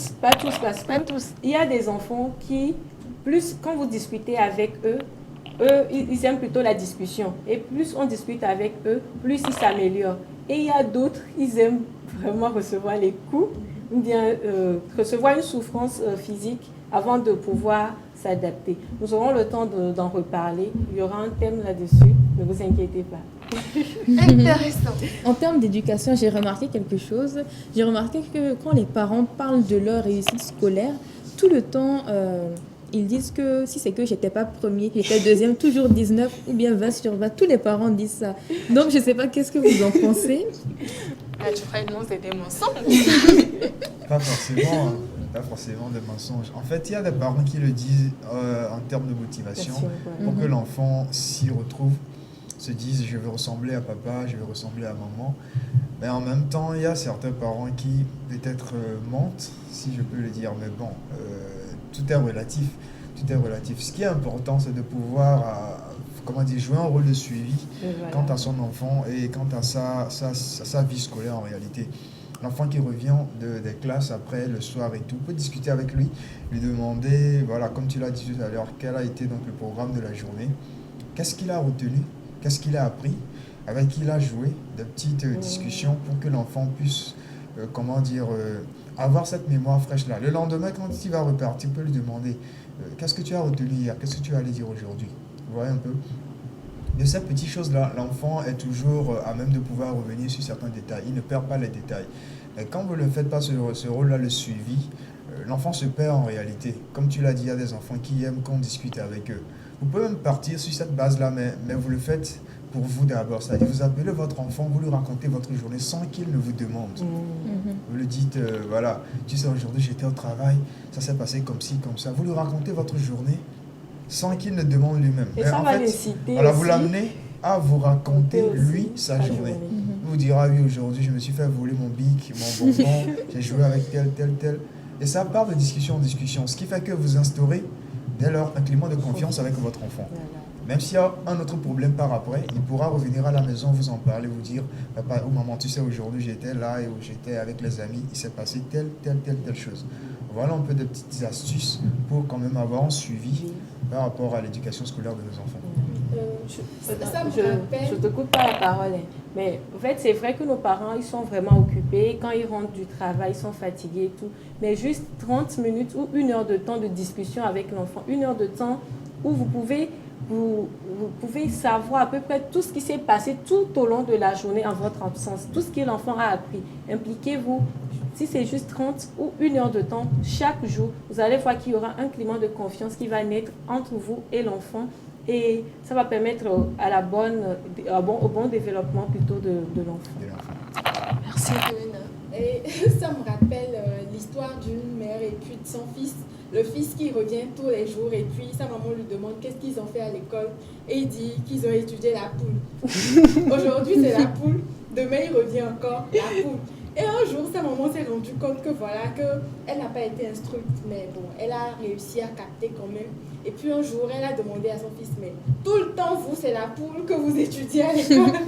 Pas tous. Il y a des enfants qui, plus quand vous discutez avec eux, ils aiment plutôt la discussion. Et plus on discute avec eux, plus ils s'améliorent. Et il y a d'autres, ils aiment vraiment recevoir les coups, ou bien recevoir une souffrance physique avant de pouvoir s'adapter. Nous aurons le temps d'en reparler. Il y aura un thème là-dessus. Ne vous inquiétez pas. Intéressant. En termes d'éducation, j'ai remarqué quelque chose. J'ai remarqué que quand les parents parlent de leur réussite scolaire, tout le temps, ils disent que si c'est que j'étais pas premier, j'étais deuxième, toujours 19 ou bien 20 sur 20. Tous les parents disent ça. Donc, je ne sais pas qu'est-ce que vous en pensez. Là, tu ferais non, c'est des mensonges. Pas forcément des mensonges. En fait, il y a des parents qui le disent en termes de motivation pour que l'enfant s'y retrouve, se dise je veux ressembler à papa, je veux ressembler à maman. Mais en même temps, il y a certains parents qui peut-être mentent, si je peux le dire, mais bon, tout est relatif. Tout est relatif. Ce qui est important, c'est de pouvoir jouer un rôle de suivi quant à son enfant et quant à sa vie scolaire en réalité. L'enfant qui revient des classes après le soir et tout, peut discuter avec lui, lui demander, voilà, comme tu l'as dit tout à l'heure, quel a été donc le programme de la journée, qu'est-ce qu'il a retenu, qu'est-ce qu'il a appris, avec qui il a joué, de petites discussions pour que l'enfant puisse, avoir cette mémoire fraîche-là. Le lendemain, quand il va repartir, tu peux lui demander, qu'est-ce que tu as retenu hier, qu'est-ce que tu allais dire aujourd'hui. Vous voyez un peu? De ces petites choses-là, l'enfant est toujours à même de pouvoir revenir sur certains détails. Il ne perd pas les détails. Mais quand vous ne faites pas ce rôle-là, le suivi, l'enfant se perd en réalité. Comme tu l'as dit, il y a des enfants qui aiment qu'on discute avec eux. Vous pouvez même partir sur cette base-là, mais vous le faites pour vous d'abord. C'est-à-dire, vous appelez votre enfant, vous lui racontez votre journée sans qu'il ne vous demande. Vous lui dites, voilà, tu sais, aujourd'hui j'étais au travail, ça s'est passé comme ci, comme ça. Vous lui racontez votre journée sans qu'il ne demande lui-même. Et ça va l'inciter voilà, aussi. vous l'amenez à vous raconter, lui, sa journée. Il vous dira, oui, aujourd'hui, je me suis fait voler mon bic, mon bonbon, j'ai joué avec tel. Et ça part de discussion en discussion. Ce qui fait que vous instaurez, dès lors, un climat de confiance avec votre enfant. Même s'il y a un autre problème par après, il pourra revenir à la maison, vous en parler, vous dire, papa ou maman, tu sais, aujourd'hui, j'étais là et j'étais avec les amis, il s'est passé telle chose. Voilà un peu de petites astuces pour quand même avoir un suivi par rapport à l'éducation scolaire de nos enfants. Je te coupe pas la parole, mais en fait, c'est vrai que nos parents, ils sont vraiment occupés. Quand ils rentrent du travail, ils sont fatigués et tout. Mais juste 30 minutes ou 1 heure de temps de discussion avec l'enfant, 1 heure de temps où vous pouvez savoir à peu près tout ce qui s'est passé tout au long de la journée en votre absence, tout ce que l'enfant a appris. Impliquez-vous. Si c'est juste 30 ou 1 heure de temps chaque jour, vous allez voir qu'il y aura un climat de confiance qui va naître entre vous et l'enfant. Et ça va permettre au bon développement plutôt de l'enfant. Merci, Kevin. Et ça me rappelle l'histoire d'une mère et puis de son fils. Le fils qui revient tous les jours et puis sa maman lui demande qu'est-ce qu'ils ont fait à l'école. Et il dit qu'ils ont étudié la poule. Aujourd'hui, c'est la poule. Demain, il revient encore, la poule. Et un jour, sa maman s'est rendue compte que voilà, qu'elle n'a pas été instruite, mais bon, elle a réussi à capter quand même. Et puis un jour, elle a demandé à son fils, mais tout le temps, vous, c'est la poule que vous étudiez à l'école.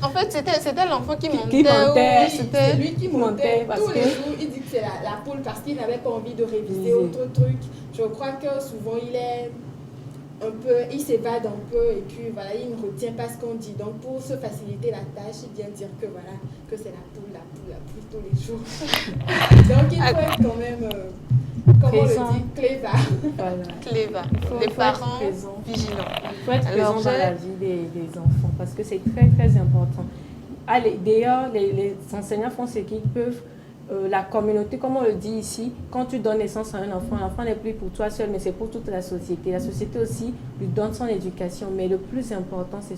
En fait, c'était l'enfant qui montait. C'est lui qui montait tous les jours. Il dit que c'est la poule parce qu'il n'avait pas envie de réviser autre truc. Je crois que souvent, il s'évade un peu et puis voilà, il ne retient pas ce qu'on dit. Donc pour se faciliter la tâche, il vient dire que voilà, que c'est la poule tous les jours. Donc il faut être quand même, comment on le dit, cléva. Voilà. Cléva. Les parents vigilants. Il faut être présent dans la vie des enfants parce que c'est très très important. Allez, d'ailleurs, les enseignants font ce qu'ils peuvent. La communauté, comme on le dit ici, quand tu donnes naissance à un enfant, l'enfant n'est plus pour toi seul, mais c'est pour toute la société. La société aussi lui donne son éducation, mais le plus important, c'est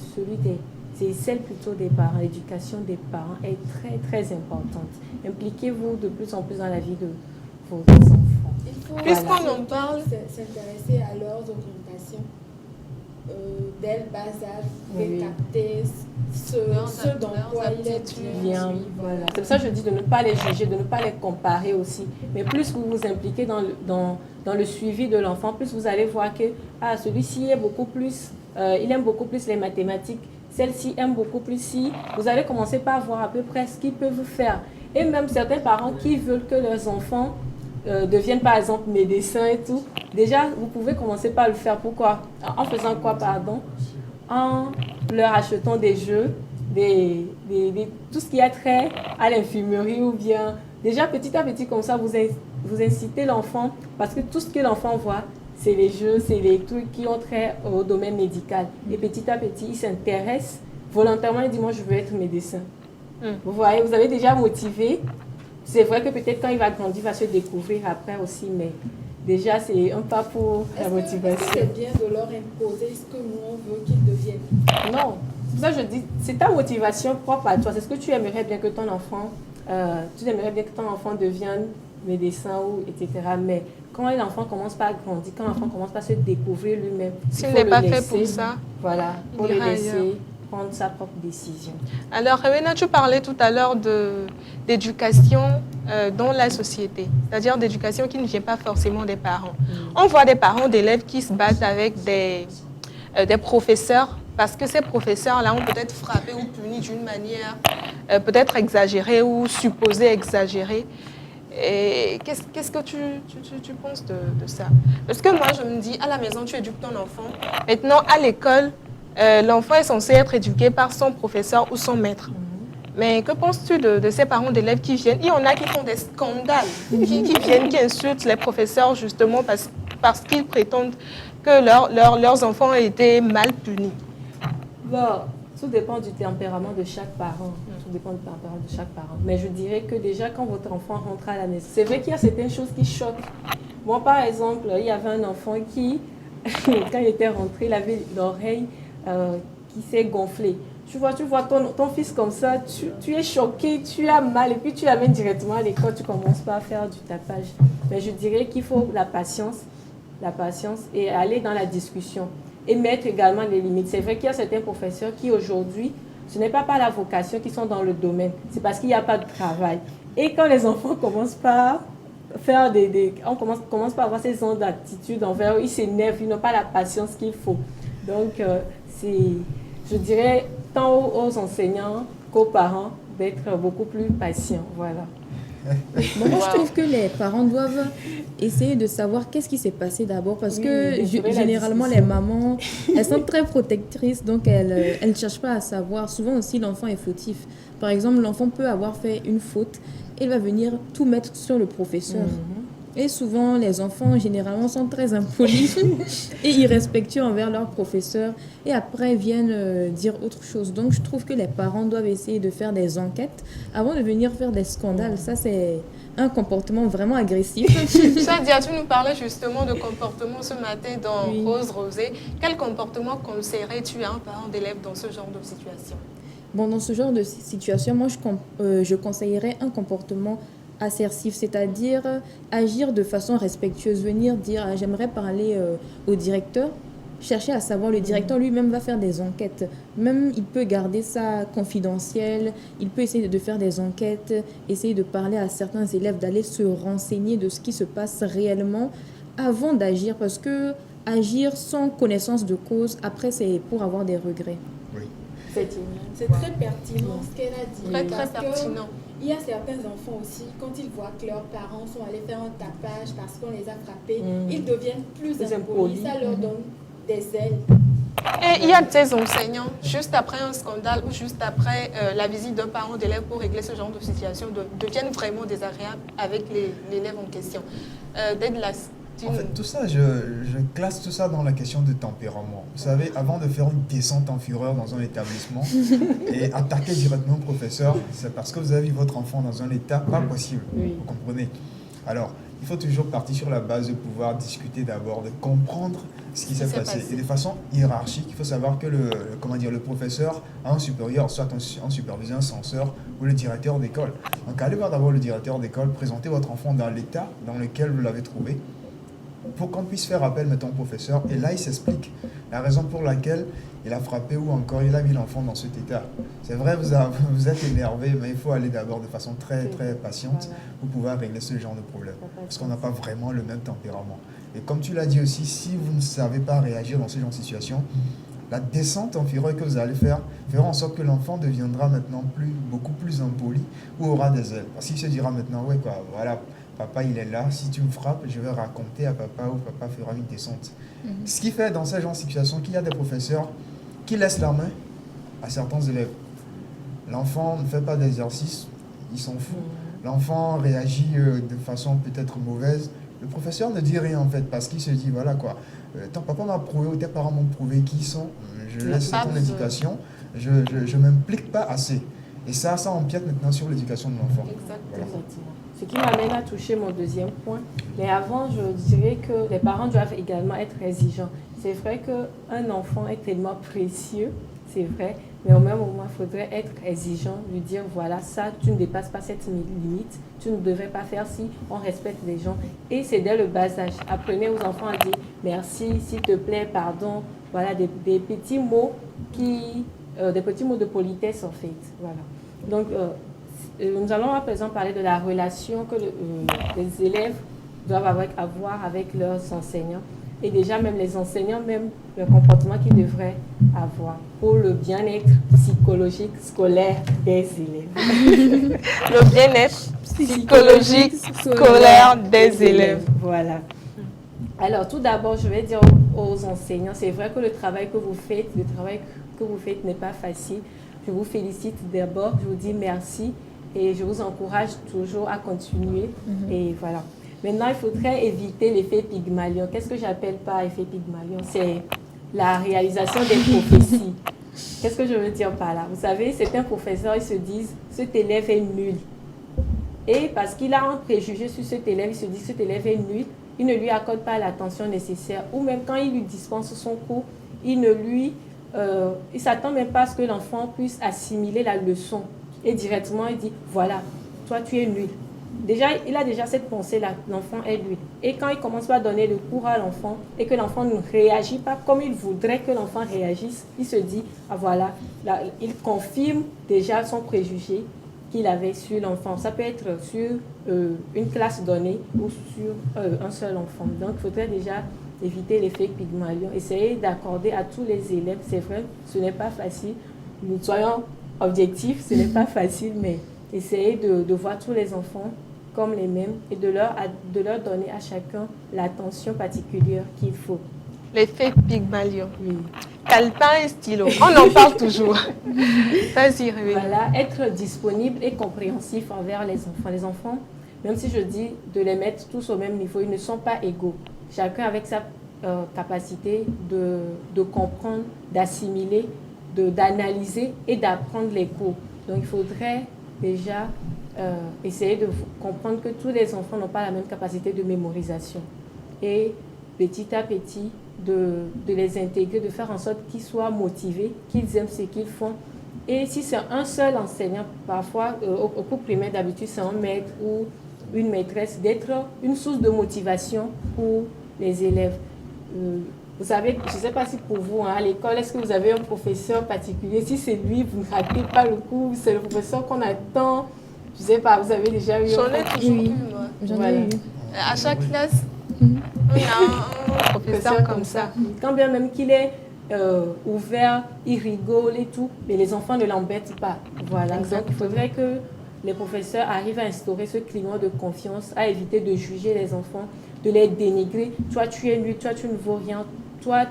celle plutôt des parents. L'éducation des parents est très, très importante. Impliquez-vous de plus en plus dans la vie de vos enfants. Il faut Puisqu'on en parle, s'intéresser à leurs orientations dès le bas âge, de capter ce dans quoi il est bien. Voilà. C'est pour ça que je dis de ne pas les juger, de ne pas les comparer aussi. Mais plus vous vous impliquez dans le suivi de l'enfant, plus vous allez voir que celui-ci est beaucoup plus, il aime beaucoup plus les mathématiques, celle-ci aime beaucoup plus si. Vous allez commencer par voir à peu près ce qu'ils peuvent faire. Et même certains parents qui veulent que leurs enfants deviennent par exemple médecins et tout. Déjà, vous pouvez commencer par le faire. Pourquoi? En faisant quoi, pardon? En leur achetant des jeux, tout ce qui a trait à l'infirmerie ou bien... Déjà, petit à petit, comme ça, vous vous incitez l'enfant, parce que tout ce que l'enfant voit, c'est les jeux, c'est les trucs qui ont trait au domaine médical. Et petit à petit, il s'intéresse volontairement, il dit, moi, je veux être médecin. Vous voyez, vous avez déjà motivé. C'est vrai que peut-être quand il va grandir, il va se découvrir après aussi, mais déjà, c'est un pas pour la motivation. Est-ce que c'est bien de leur imposer ce que nous, on veut qu'ils deviennent? Non. C'est pour ça que je dis, c'est ta motivation propre à toi. C'est ce que tu aimerais bien que ton enfant, devienne médecin, ou etc. Mais quand l'enfant commence pas à grandir, quand l'enfant commence pas à se découvrir lui-même, s'il n'est pas fait pour ça, voilà, pour le laisser ailleurs. Prendre sa propre décision. Alors, Rewena, tu parlais tout à l'heure d'éducation dans la société, c'est-à-dire d'éducation qui ne vient pas forcément des parents. On voit des parents d'élèves qui se battent avec des professeurs parce que ces professeurs-là ont peut-être frappé ou puni d'une manière peut-être exagérée ou supposée exagérée. Et qu'est-ce que tu penses de ça? Parce que moi, je me dis, à la maison, tu éduques ton enfant. Maintenant, à l'école, l'enfant est censé être éduqué par son professeur ou son maître. Mais que penses-tu de ces parents d'élèves qui viennent? Il y en a qui font des scandales, qui viennent, qui insultent les professeurs justement parce qu'ils prétendent que leurs enfants ont été mal punis. Bon, tout dépend du tempérament de chaque parent. Tout dépend du tempérament de chaque parent. Mais je dirais que déjà, quand votre enfant rentre à la maison, c'est vrai qu'il y a certaines choses qui choquent. Moi, par exemple, il y avait un enfant qui, quand il était rentré, il avait l'oreille qui s'est gonflée. Tu vois ton fils comme ça, tu es choqué, tu as mal, et puis tu l'amènes directement à l'école, tu ne commences pas à faire du tapage. Mais je dirais qu'il faut la patience et aller dans la discussion. Et mettre également les limites. C'est vrai qu'il y a certains professeurs qui aujourd'hui, ce n'est pas par la vocation qui sont dans le domaine, c'est parce qu'il n'y a pas de travail. Et quand les enfants commencent pas à faire on commence pas à avoir ces genres d'attitude envers eux, ils s'énervent, ils n'ont pas la patience qu'il faut. Donc, je dirais, tant aux enseignants qu'aux parents, d'être beaucoup plus patients. Voilà. Bon, moi, je trouve que les parents doivent essayer de savoir qu'est-ce qui s'est passé d'abord, parce que généralement, les mamans, elles sont très protectrices, donc elles ne cherchent pas à savoir. Souvent aussi, l'enfant est fautif. Par exemple, l'enfant peut avoir fait une faute et il va venir tout mettre sur le professeur. Et souvent, les enfants, généralement, sont très impolis et irrespectueux envers leurs professeurs. Et après, viennent dire autre chose. Donc, je trouve que les parents doivent essayer de faire des enquêtes avant de venir faire des scandales. Ça, c'est un comportement vraiment agressif. Shadia, tu nous parlais justement de comportement ce matin dans Rose Rosée. Quel comportement conseillerais-tu à un parent d'élève dans ce genre de situation? Bon, dans ce genre de situation, moi, je conseillerais un comportement assertif, c'est-à-dire agir de façon respectueuse, venir dire j'aimerais parler au directeur, chercher à savoir, le directeur lui-même va faire des enquêtes, même il peut garder ça confidentiel, il peut essayer de faire des enquêtes, essayer de parler à certains élèves, d'aller se renseigner de ce qui se passe réellement avant d'agir, parce que agir sans connaissance de cause, après c'est pour avoir des regrets. Oui. C'est très pertinent ce qu'elle a dit. Très pertinent. Il y a certains enfants aussi, quand ils voient que leurs parents sont allés faire un tapage parce qu'on les a frappés, ils deviennent plus impolis. Ça leur donne des ailes. Et il y a des enseignants, juste après un scandale ou juste après la visite d'un parent d'élève pour régler ce genre de situation, deviennent vraiment désagréables avec l'élève en question. En fait, tout ça, je classe tout ça dans la question de tempérament. Vous savez, avant de faire une descente en fureur dans un établissement et attaquer directement le professeur, c'est parce que vous avez vu votre enfant dans un état pas possible. Vous comprenez? Alors, il faut toujours partir sur la base de pouvoir discuter d'abord, de comprendre ce qui s'est passé. Et de façon hiérarchique, il faut savoir que le professeur a un supérieur, soit un superviseur, un censeur ou le directeur d'école. Donc, allez voir d'abord le directeur d'école, présentez votre enfant dans l'état dans lequel vous l'avez trouvé, pour qu'on puisse faire appel, mettons, au professeur. Et là, il s'explique la raison pour laquelle il a frappé ou encore il a mis l'enfant dans cet état. C'est vrai, vous êtes énervé, mais il faut aller d'abord de façon très, très patiente pour pouvoir régler ce genre de problème. Parce qu'on n'a pas vraiment le même tempérament. Et comme tu l'as dit aussi, si vous ne savez pas réagir dans ce genre de situation, la descente en fureur que vous allez faire fera en sorte que l'enfant deviendra maintenant beaucoup plus impoli ou aura des ailes. Parce qu'il se dira maintenant, ouais, quoi, voilà, papa il est là, si tu me frappes, je vais raconter à papa ou papa fera une descente. Ce qui fait dans ce genre de situation qu'il y a des professeurs qui laissent la main à certains élèves. L'enfant ne fait pas d'exercice, il s'en fout. l'enfant réagit de façon peut-être mauvaise, le professeur ne dit rien en fait, parce qu'il se dit, voilà quoi, ton papa m'a prouvé ou tes parents m'ont prouvé qui ils sont, je laisse ton éducation, je ne m'implique pas assez. Et ça empiète maintenant sur l'éducation de l'enfant. Exactement. Ce qui m'amène à toucher mon deuxième point. Mais avant, je dirais que les parents doivent également être exigeants. C'est vrai qu'un enfant est tellement précieux, c'est vrai, mais au même moment, il faudrait être exigeant, lui dire, voilà, ça, tu ne dépasses pas cette limite, tu ne devrais pas faire si on respecte les gens. Et c'est dès le bas âge. Apprenez aux enfants à dire merci, s'il te plaît, pardon, voilà, des petits mots des petits mots de politesse en fait. Voilà. Donc, nous allons à présent parler de la relation que les élèves doivent avoir avec leurs enseignants. Et déjà, même les enseignants, même le comportement qu'ils devraient avoir pour le bien-être psychologique scolaire des élèves. Le bien-être psychologique scolaire des élèves. Voilà. Alors, tout d'abord, je vais dire aux enseignants, c'est vrai que le travail que vous faites n'est pas facile. Je vous félicite d'abord, je vous dis merci et je vous encourage toujours à continuer. Et voilà. Maintenant, il faudrait éviter l'effet Pygmalion. Qu'est-ce que j'appelle par effet Pygmalion? C'est la réalisation des prophéties. Qu'est-ce que je veux dire par là? Vous savez, certains professeurs, ils se disent, cet élève est nul. Et parce qu'il a un préjugé sur cet élève, il se dit, cet élève est nul, il ne lui accorde pas l'attention nécessaire. Ou même quand il lui dispense son cours, il s'attend même pas à ce que l'enfant puisse assimiler la leçon. Et directement, il dit, voilà, toi, tu es nul. Déjà, il a déjà cette pensée-là, l'enfant est nul. Et quand il commence à donner le cours à l'enfant et que l'enfant ne réagit pas comme il voudrait que l'enfant réagisse, il se dit, ah voilà, là, il confirme déjà son préjugé qu'il avait sur l'enfant. Ça peut être sur une classe donnée ou sur un seul enfant. Donc, il faudrait déjà éviter l'effet Pygmalion. Essayer d'accorder à tous les élèves. C'est vrai, ce n'est pas facile. Nous soyons objectifs, ce n'est pas facile, mais essayer de voir tous les enfants comme les mêmes et de leur donner à chacun l'attention particulière qu'il faut. L'effet Pygmalion. Oui. Calepin et stylo. On en parle toujours. Vas-y, Réveille. Voilà, être disponible et compréhensif envers les enfants. Les enfants, même si je dis de les mettre tous au même niveau, ils ne sont pas égaux. Chacun avec sa capacité de comprendre, d'assimiler, d'analyser et d'apprendre les cours. Donc il faudrait déjà essayer de comprendre que tous les enfants n'ont pas la même capacité de mémorisation. Et petit à petit, de les intégrer, de faire en sorte qu'ils soient motivés, qu'ils aiment ce qu'ils font. Et si c'est un seul enseignant, parfois, au cours primaire, d'habitude, c'est un maître ou une maîtresse, d'être une source de motivation pour les élèves. Vous savez, je ne sais pas si pour vous, à l'école, est-ce que vous avez un professeur particulier? Si c'est lui, vous ne ratez pas le cours, c'est le professeur qu'on attend. Je ne sais pas, vous avez déjà eu J'en ai toujours eu, moi. J'en ai eu. À chaque classe, on a un professeur comme ça. Quand bien même qu'il est ouvert, il rigole et tout, mais les enfants ne l'embêtent pas. Voilà. Donc, il faudrait que les professeurs arrivent à instaurer ce climat de confiance, à éviter de juger les enfants, de les dénigrer. Toi, tu es nul, toi, tu ne vaux rien. Toi,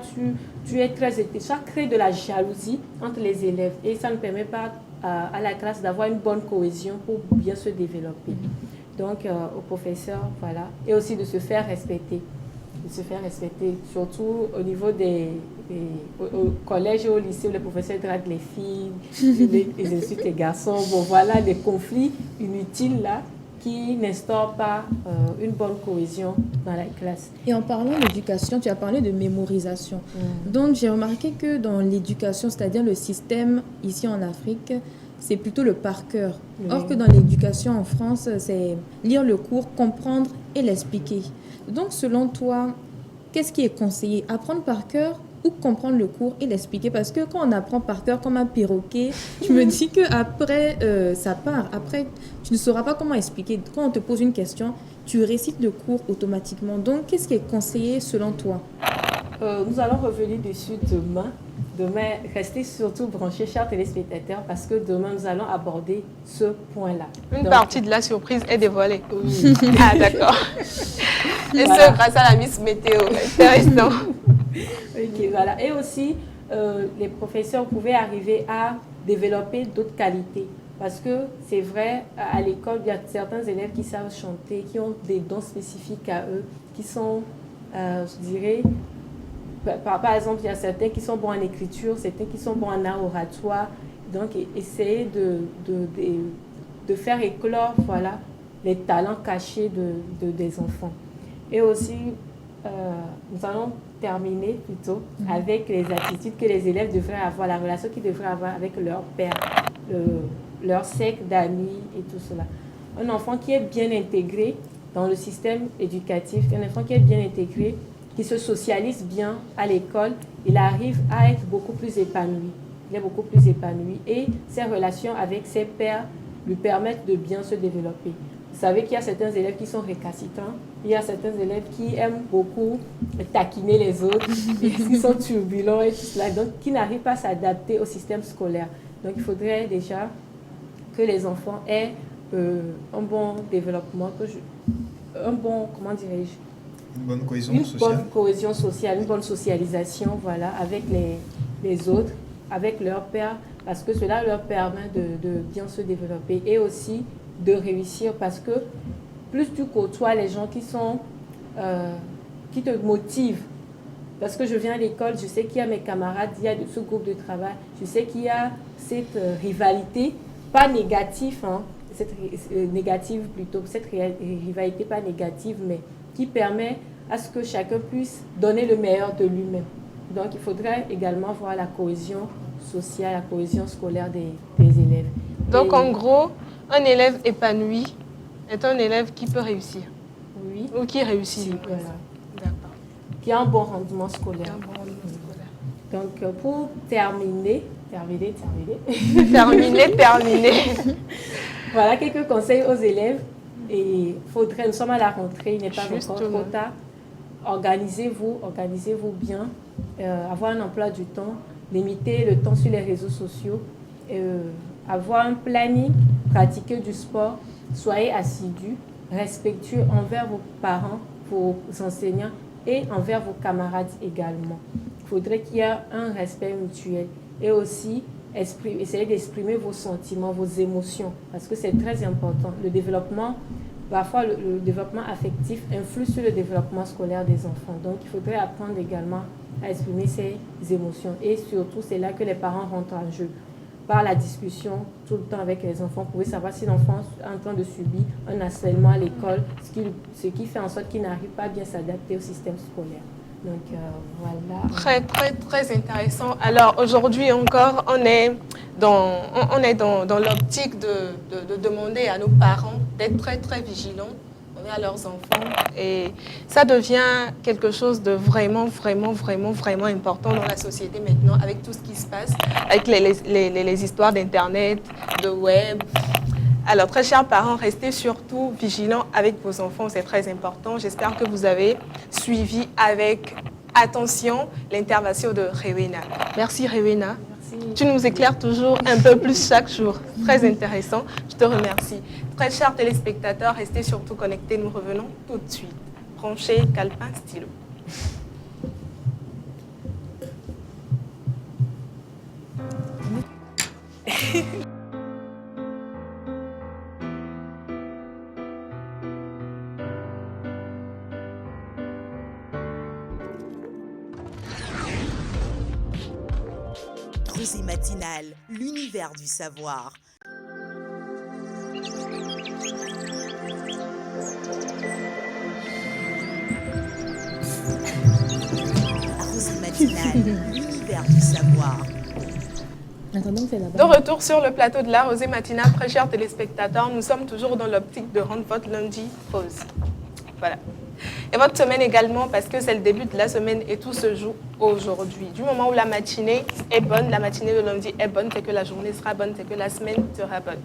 tu es très été. Ça crée de la jalousie entre les élèves et ça ne permet pas à la classe d'avoir une bonne cohésion pour bien se développer. Donc, aux professeurs, voilà. Et aussi de se faire respecter. De se faire respecter, surtout au niveau au collège et au lycée où les professeurs draguent les filles, les insultent les garçons. Bon, voilà, des conflits inutiles là qui n'instaurent pas une bonne cohésion dans la classe. Et en parlant d'éducation, tu as parlé de mémorisation. Donc, j'ai remarqué que dans l'éducation, c'est-à-dire le système ici en Afrique, c'est plutôt le par cœur. Or que dans l'éducation en France, c'est lire le cours, comprendre et l'expliquer. Donc, selon toi, qu'est-ce qui est conseillé? Apprendre par cœur ou comprendre le cours et l'expliquer? Parce que quand on apprend par cœur comme un perroquet, je me dis qu'après, ça part. Après, tu ne sauras pas comment expliquer. Quand on te pose une question, tu récites le cours automatiquement. Donc, qu'est-ce qui est conseillé selon toi? Nous allons revenir dessus demain. Demain, restez surtout branchés, chers téléspectateurs, parce que demain, nous allons aborder ce point-là. Une partie de la surprise est dévoilée. Oui. Ah, d'accord. Et ce, grâce à la Miss Météo. Intéressant. Ok, voilà. Et aussi, les professeurs pouvaient arriver à développer d'autres qualités. Parce que c'est vrai, à l'école, il y a certains élèves qui savent chanter, qui ont des dons spécifiques à eux, qui sont, je dirais, par exemple, il y a certains qui sont bons en écriture, certains qui sont bons en art oratoire. Donc, essayer de faire éclore, voilà, les talents cachés des enfants. Et aussi, nous allons terminer plutôt avec les attitudes que les élèves devraient avoir, la relation qu'ils devraient avoir avec leur père, leur cercle d'amis et tout cela. Un enfant qui est bien intégré dans le système éducatif, un enfant qui est bien intégré, qui se socialise bien à l'école, il arrive à être beaucoup plus épanoui. Il est beaucoup plus épanoui et ses relations avec ses pairs lui permettent de bien se développer. Vous savez qu'il y a certains élèves qui sont récalcitrants, il y a certains élèves qui aiment beaucoup taquiner les autres, qui sont turbulents et tout cela, donc qui n'arrivent pas à s'adapter au système scolaire. Donc il faudrait déjà que les enfants aient un bon développement, comment dirais-je, une bonne cohésion sociale. Bonne cohésion sociale, une bonne socialisation, voilà, avec les autres, avec leur père, parce que cela leur permet de bien se développer et aussi de réussir, parce que plus tu côtoies les gens qui te motivent, parce que je viens à l'école, je sais qu'il y a mes camarades, il y a ce groupe de travail, je sais qu'il y a cette rivalité, pas négative, négative plutôt, cette rivalité pas négative, mais qui permet à ce que chacun puisse donner le meilleur de lui-même. Donc, il faudrait également voir la cohésion sociale, la cohésion scolaire des élèves. Donc, en gros, un élève épanoui est un élève qui peut réussir. Oui. Ou qui réussit. Voilà. D'accord. Qui a un bon rendement scolaire. Un bon rendement scolaire. Donc, pour terminer. Voilà quelques conseils aux élèves. Et nous sommes à la rentrée, il n'est pas encore trop tard. Organisez-vous bien, avoir un emploi du temps, limiter le temps sur les réseaux sociaux, avoir un planning, pratiquer du sport, soyez assidus, respectueux envers vos parents, vos enseignants et envers vos camarades également. Il faudrait qu'il y ait un respect mutuel et aussi essayez d'exprimer vos sentiments, vos émotions, parce que c'est très important. Le développement, parfois le développement affectif influe sur le développement scolaire des enfants. Donc, il faudrait apprendre également à exprimer ses émotions. Et surtout, c'est là que les parents rentrent en jeu. Par la discussion tout le temps avec les enfants, vous pouvez savoir si l'enfant est en train de subir un harcèlement à l'école, ce qui fait en sorte qu'il n'arrive pas à bien s'adapter au système scolaire. Donc, voilà. Très, très, très intéressant. Alors, aujourd'hui encore, on est dans l'optique de demander à nos parents d'être très, très vigilants envers leurs enfants. Et ça devient quelque chose de vraiment, vraiment, vraiment, vraiment important dans la société maintenant, avec tout ce qui se passe, avec les histoires d'Internet, de web. Alors, très chers parents, restez surtout vigilants avec vos enfants, c'est très important. J'espère que vous avez suivi avec attention l'intervention de Rewena. Merci Rewena. Merci. Tu nous éclaires toujours un peu plus chaque jour. Très intéressant. Je te remercie. Très chers téléspectateurs, restez surtout connectés. Nous revenons tout de suite. Branchez calepin stylo. Rosée matinale, l'univers du savoir. Rosée matinale, l'univers du savoir. De retour sur le plateau de la Rosée matinale, très chers téléspectateurs, nous sommes toujours dans l'optique de rendre votre lundi rose. Voilà. Et votre semaine également, parce que c'est le début de la semaine et tout se joue aujourd'hui. Du moment où la matinée est bonne, la matinée de lundi est bonne, c'est que la journée sera bonne, c'est que la semaine sera bonne.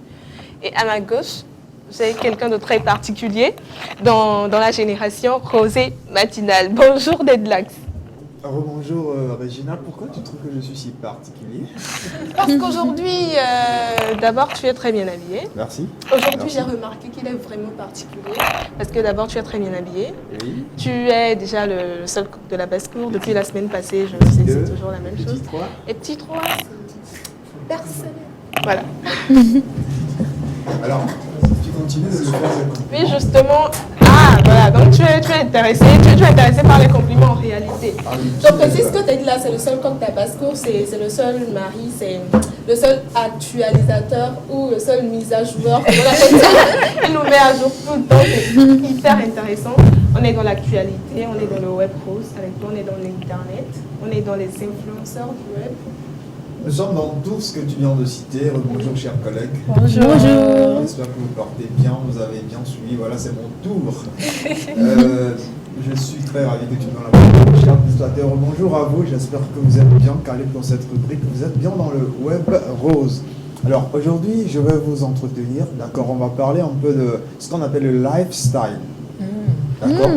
Et à ma gauche, j'ai quelqu'un de très particulier dans la génération Rosée matinale. Bonjour Deadlax. Rebonjour Régina, pourquoi tu trouves que je suis si particulier? Parce qu'aujourd'hui, d'abord tu es très bien habillé. Merci. Aujourd'hui j'ai remarqué qu'il est vraiment particulier. Parce que d'abord tu es très bien habillé. Oui. Tu es déjà le seul coq de la basse-cour. Depuis la semaine passée, je sais, c'est toujours la même chose. Petit 3. Et petit 3, c'est personnel. Voilà. Alors, tu continues de le faire. Oui, justement. Ah, voilà. Donc, tu es intéressé par les compliments en réalité. Je précise ce que tu as dit là, c'est le seul compte Tabasco, c'est le seul mari, c'est le seul actualisateur ou le seul mise à jour. Elle nous met à jour tout le temps. C'est hyper intéressant. On est dans l'actualité, on est dans le web rose, avec toi, on est dans l'internet, on est dans les influenceurs du web. Nous sommes dans tout ce que tu viens de citer. Bonjour chers collègues. Bonjour. J'espère que vous portez bien, vous avez bien suivi. Voilà, c'est mon tour. Je suis très ravi que tu viennes là. Chers administrateurs, bonjour à vous. J'espère que vous êtes bien calés pour cette rubrique. Vous êtes bien dans le web rose. Alors aujourd'hui, je vais vous entretenir. D'accord, on va parler un peu de ce qu'on appelle le lifestyle. D'accord.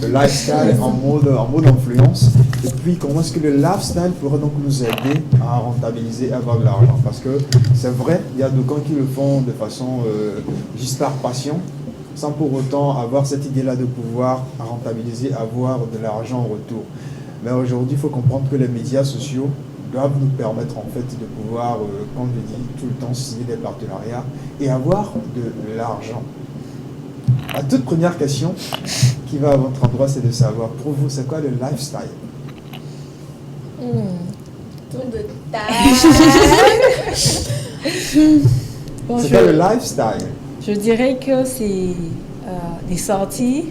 Le lifestyle en mode influence. Et puis, comment est-ce que le lifestyle pourrait donc nous aider à rentabiliser, à avoir de l'argent? Parce que c'est vrai, il y a d'autres qui le font de façon juste par passion, sans pour autant avoir cette idée-là de pouvoir rentabiliser, avoir de l'argent en retour. Mais aujourd'hui, il faut comprendre que les médias sociaux doivent nous permettre en fait de pouvoir, comme je dis, tout le temps signer des partenariats et avoir de l'argent. La toute première question qui va à votre endroit, c'est de savoir, pour vous, c'est quoi le lifestyle? Tour de table. Bon, C'est quoi le lifestyle? je dirais que c'est des sorties,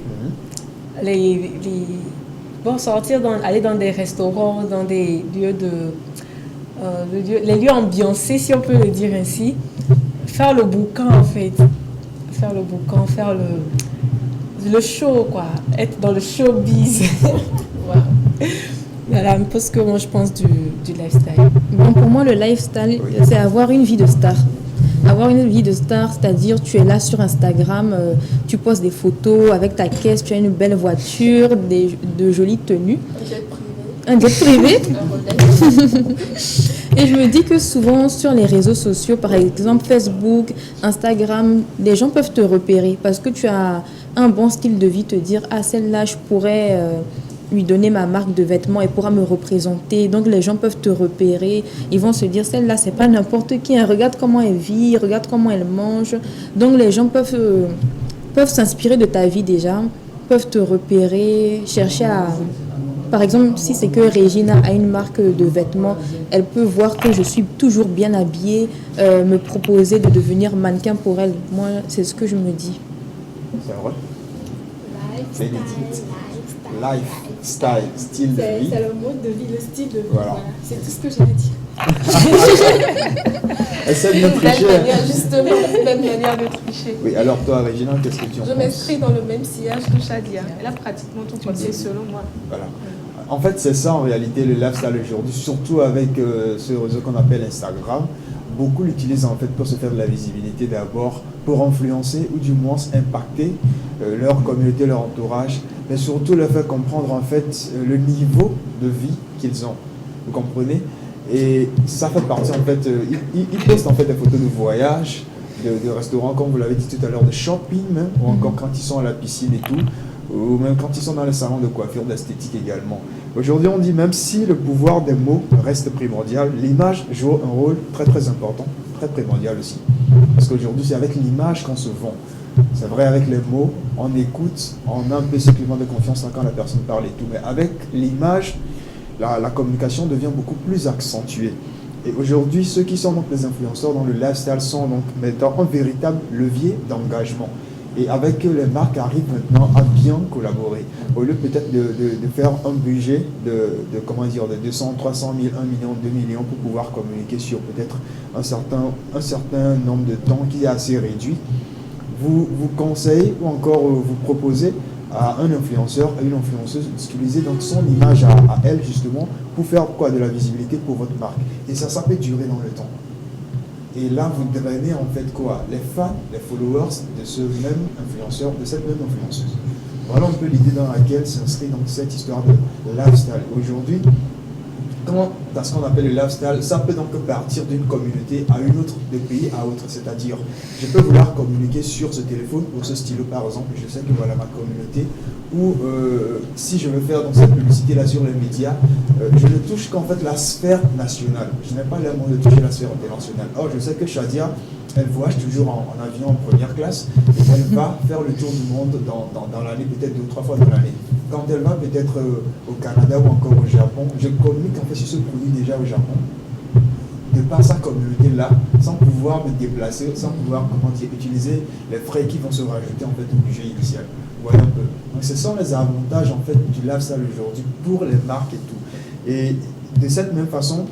sortir, aller dans des restaurants, dans des lieux les lieux ambiancés, si on peut le dire ainsi. Faire le boucan, en fait. Faire le boucan, faire le show, quoi. Être dans le showbiz. Voilà un peu ce que moi je pense du lifestyle. Bon, pour moi, le lifestyle, c'est avoir une vie de star. Avoir une vie de star, c'est-à-dire tu es là sur Instagram, tu poses des photos avec ta caisse, tu as une belle voiture, de jolies tenues. Un jet privé. Et je me dis que souvent sur les réseaux sociaux, par exemple Facebook, Instagram, les gens peuvent te repérer parce que tu as un bon style de vie, te dire « Ah, celle-là, je pourrais lui donner ma marque de vêtements et pourra me représenter. » Donc les gens peuvent te repérer. Ils vont se dire « Celle-là, c'est pas n'importe qui. Hein. Regarde comment elle vit, regarde comment elle mange. » Donc les gens peuvent s'inspirer de ta vie déjà, peuvent te repérer, chercher à... Par exemple, si c'est que Regina a une marque de vêtements, elle peut voir que je suis toujours bien habillée, me proposer de devenir mannequin pour elle. Moi, c'est ce que je me dis. C'est vrai. Lifestyle, style de vie. C'est le mode de vie, le style de vie. Voilà. C'est tout ce que j'ai à dire. Essaie de me tricher. Justement, une belle manière de tricher. Oui, alors toi, Regina, qu'est-ce que tu en penses? Je m'inscris dans le même sillage que Shadia. Elle a pratiquement tout copié selon moi. Voilà. En fait, c'est ça en réalité le lifestyle aujourd'hui, surtout avec ce réseau qu'on appelle Instagram. Beaucoup l'utilisent en fait pour se faire de la visibilité d'abord, pour influencer ou du moins impacter leur communauté, leur entourage, mais surtout leur faire comprendre en fait le niveau de vie qu'ils ont. Vous comprenez? Et ça fait partie en fait, ils postent en fait des photos de voyage, de restaurants, comme vous l'avez dit tout à l'heure, de shopping même, ou encore quand ils sont à la piscine et tout, ou même quand ils sont dans les salons de coiffure, d'esthétique également. Aujourd'hui, on dit même si le pouvoir des mots reste primordial, l'image joue un rôle très très important, très primordial aussi. Parce qu'aujourd'hui, c'est avec l'image qu'on se vend. C'est vrai, avec les mots, on écoute, on a un peu ce climat de confiance quand la personne parle et tout, mais avec l'image, la communication devient beaucoup plus accentuée. Et aujourd'hui, ceux qui sont donc les influenceurs dans le lifestyle sont donc maintenant un véritable levier d'engagement. Et avec eux, les marques arrivent maintenant à bien collaborer. Au lieu peut-être de faire un budget de 200, 300 000, 1 million, 2 millions pour pouvoir communiquer sur peut-être un certain nombre de temps qui est assez réduit, vous conseillez ou encore vous proposez à un influenceur, à une influenceuse d'utiliser donc son image à elle justement pour faire quoi, de la visibilité pour votre marque. Et ça peut durer dans le temps. Et là, vous drainez en fait quoi? Les fans, les followers de ce même influenceur, de cette même influenceuse. Voilà un peu l'idée dans laquelle s'inscrit donc cette histoire de lifestyle. Aujourd'hui, quand dans ce qu'on appelle le lifestyle, ça peut donc partir d'une communauté à une autre, de pays à autre. C'est-à-dire, je peux vouloir communiquer sur ce téléphone ou ce stylo par exemple, je sais que voilà ma communauté, ou si je veux faire donc cette publicité-là sur les médias, je ne touche qu'en fait la sphère nationale. Je n'ai pas l'air de toucher la sphère internationale. Or, je sais que Shadia, elle voyage toujours en avion en première classe et elle va faire le tour du monde dans l'année, peut-être 2 ou 3 fois dans l'année. Quand elle va peut-être au Canada ou encore au Japon, je communique en fait sur ce produit déjà au Japon, de par sa communauté là, sans pouvoir me déplacer, sans pouvoir utiliser les frais qui vont se rajouter en fait au budget initial. Voilà un peu. Donc ce sont les avantages en fait du lifestyle aujourd'hui pour les marques et tout. Et de cette même façon,